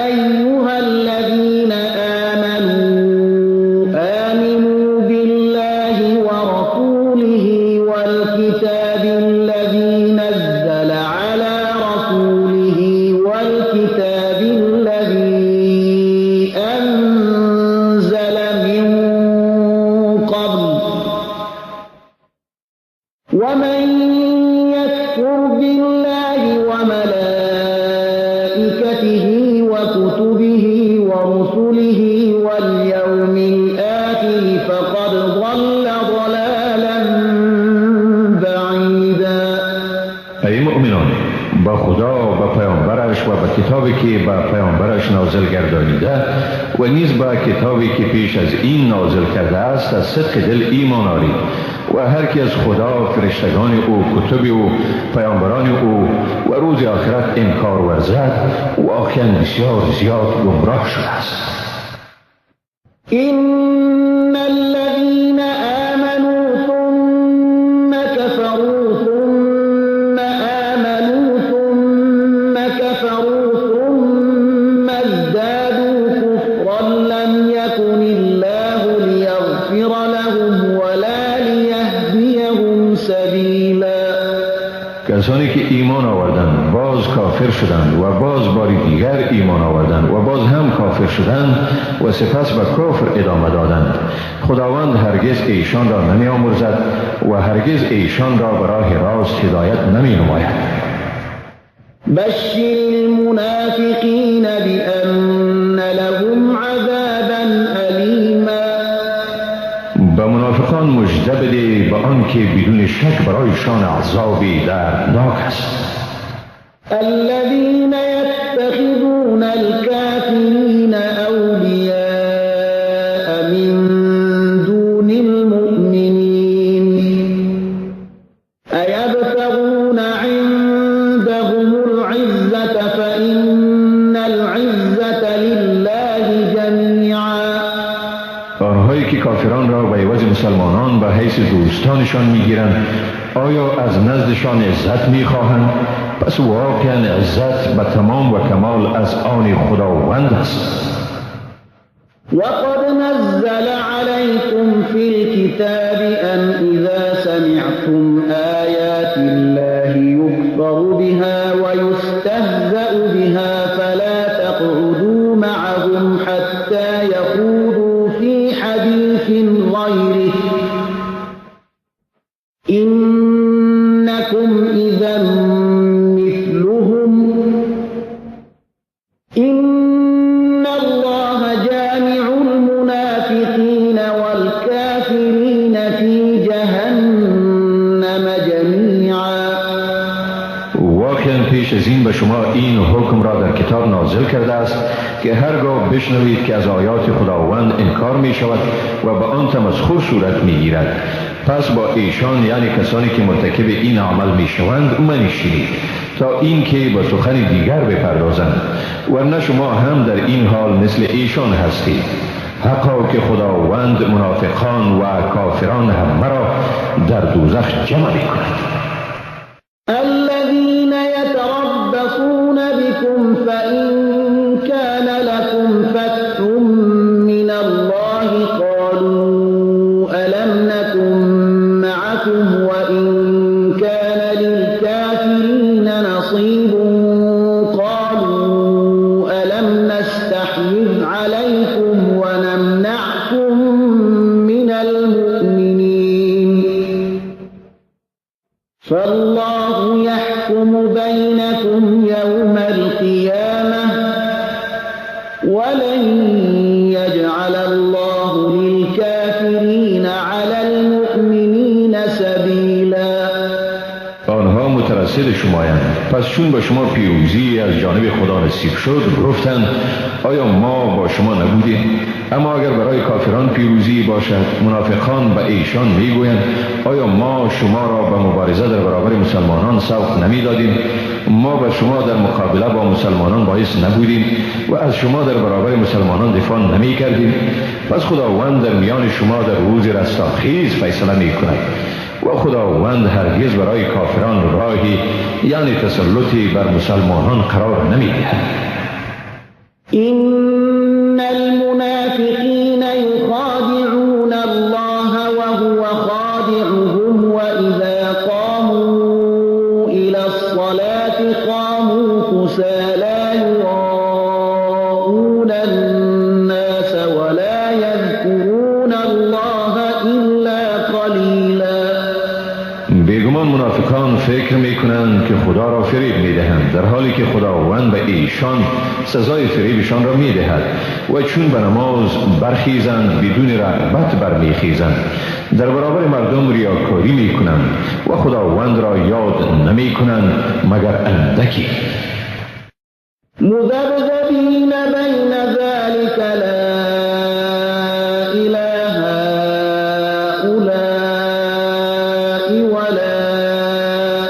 ایها الذین آمنوا بالله و رسوله والکتاب الذی نزل على رسوله والکتاب الذی انزل من قبل ومن يكفر بالله وملائكته وكتبه ورسله واليوم الآخر فقد ضل ضلالا بعيدا. ای مؤمنان، با خدا و با پیامبرش و با کتابی که با پیامبرش نازل گردانیده و نیز با کتابی که پیش از این نازل کرده است از صدق دل ایمان آرید و هر کی از خدا، فرشتگان او، کتب او، پیامبران او و روز آخرت انکار ورزد واقعا بسیار زیاد گمراه شده است. إن الذين آمنوا ثم كفروا ثم آمنوا ثم كفروا ثم ازدادوا كفرا لم يكن الله ليغفر لهم ولا ليهديهم سبيلا. کسانی که ایمان آوردند باز کافر شدند و باز باری دیگر ایمان آوردند و باز هم کافر شدند و سپس به کفر ادامه دادند خداوند هرگز ایشان را نمی آمرزد و هرگز ایشان را به راه راست هدایت نمی نماید. بشر المنافقین بأن لهم عذابا ألیما. به منافقان مژده بده به آنکه بدون شک برایشان عذابی دردناک است. الذين يتخذون الكافرين أولياء من دون المؤمنين أيبتغون عندهم العزة فإن العزة لله جميعا. آنهایی که کافران را به عوض مسلمانان به حیث دوستانشان میگیرند آیا از نزدشان عزت میخواهند؟ پس واقعا عزت به تمام و کمال از آن خداوند است. وقد نزل عليكم في الكتاب أن إذا سمعتم آيات الله يكفر بها ويستهزأ بها فلا تقعدوا معهم حتى يخوضوا في حديث غيره إنكم إذا مثلهم إن الله جامع المنافقين والكافرين في جهنم جميعا. واقعا پیش از این به شما این حکم را در کتاب نازل کرده است که هرگاه بشنوید که از آیات خداوند انکار می شود و به آن تمسخر صورت می گیرد پس با ایشان یعنی کسانی که مرتکب این عمل می شوند منشینید تا اینکه به سخن دیگر بپردازند ورنه شما هم در این حال مثل ایشان هستید. حقا که خداوند منافقان و کافران همه را در دوزخ جمع می کند. الذين يتربصون بكم فإن كان لكم فتح من الله قالوا ألم نكن معكم وإن كان للكافرين نصيب قالوا ألم نستحوذ عليكم ونمنعكم من المؤمنين فالله يحكم بينكم يوم القيامة ولن يجعل الله للكافرين على المؤمنين سبيلا. فاسد شمایند. پس چون به شما پیروزی از جانب خدا نصیب شد گفتند آیا ما با شما نبودیم؟ اما اگر برای کافران پیروزی باشد منافقان به ایشان میگویند آیا ما شما را به مبارزه در برابر مسلمانان سوق نمیدادیم؟ ما به شما در مقابله با مسلمانان باعث نبودیم و از شما در برابر مسلمانان دفاع نمی کردیم؟ پس خداوند در میان شما در روز رستاخیز فیصله می کند و خداوند هرگز برای کافران راهی یعنی تسلطی بر مسلمانان قرار نمی دهد. إن المنافقين يخادعون الله وهو خادعهم وإذا قاموا إلى الصلاة قاموا كسالى يراءون الناس ولا يذكرون الله إلا قليلا. بیگمان منافقان فکر می کنند که خدا را فریب می دهند در حالی که خداوند به ایشان سزای فریبشان را می دهد و چون به نماز برخیزند بدون رغبت برمیخیزند در برابر مردم ریاکاری می کنند و خداوند را یاد نمی کنند مگر اندکی. مذبذبين بين ذلك لا إله هؤلاء ولا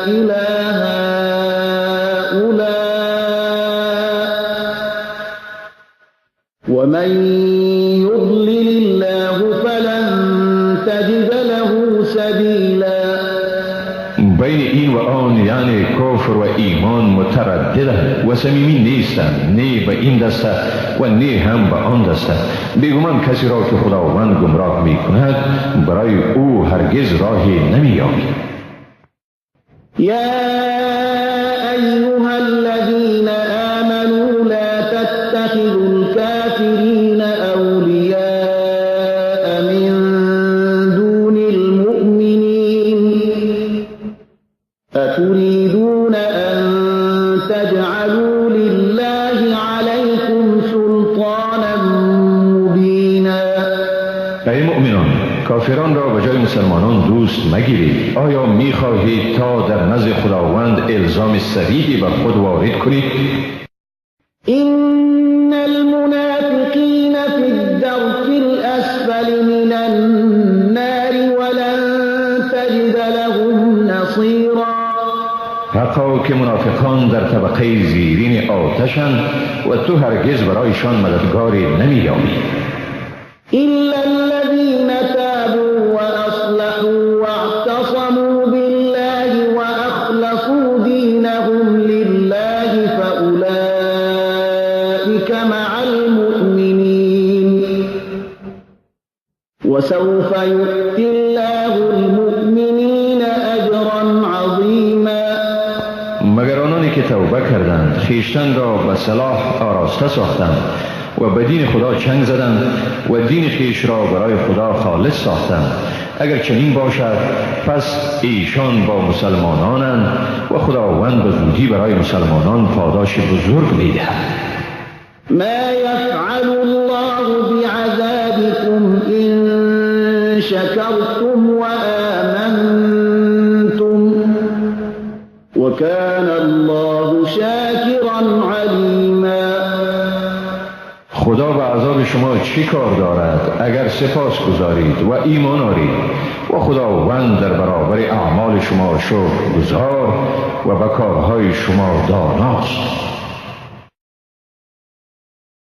إله هؤلاء ومن يضلل الله فلن تجد له سبيلا. بین این و آن یعنی کفر و ایمان مترددند و صمیمی نیستند، نه به این دسته و نه هم به آن دسته. بیگمان کسی را که خداوند گمراه می کند برای او هرگز راهی نمی یابد. يا أيها الذين آمنوا لا تتخذوا الكافرين أولياء من دون المؤمنين أتريدون أن تجعلوا لله عليكم سلطانا مبينا. ای مؤمنان، کافران را به جای مسلمانان دوست مگیرید. آیا می خواهید تا در نزد خداوند الزام صریحی بر خود وارد کنید؟ إن المنافقين في الدرك الأسفل من النار ولن تجد لهم نصيرا. حقا که منافقان در طبقه زیرین آتشند و تو هرگز برایشان مددگاری نمی یابی. إلا الذين تابوا وأصلحوا واعتصموا بالله وأخلصوا دينهم لله فأولئك مع المؤمنين وسوف يؤتي الله المؤمنين أجرا عظيما. مگر آنانی که توبه کردند، خویشتن را به صلاح آراسته ساختند و به دین خدا چنگ زدند و دین خویش را برای خدا خالص ساختند، اگر چنین باشد پس ایشان با مسلمانانند و خداوند به زودی برای مسلمانان پاداش بزرگ می‌دهد. ما يفعل الله بعذابكم إن شكرتم وآمنتم وكان الله شاكرا عليما. خدا به عذاب شما چی کار دارد اگر سپاس گذارید و ایمان آرید و خداوند در برابر اعمال شما شکرگزار و به کارهای شما داناست.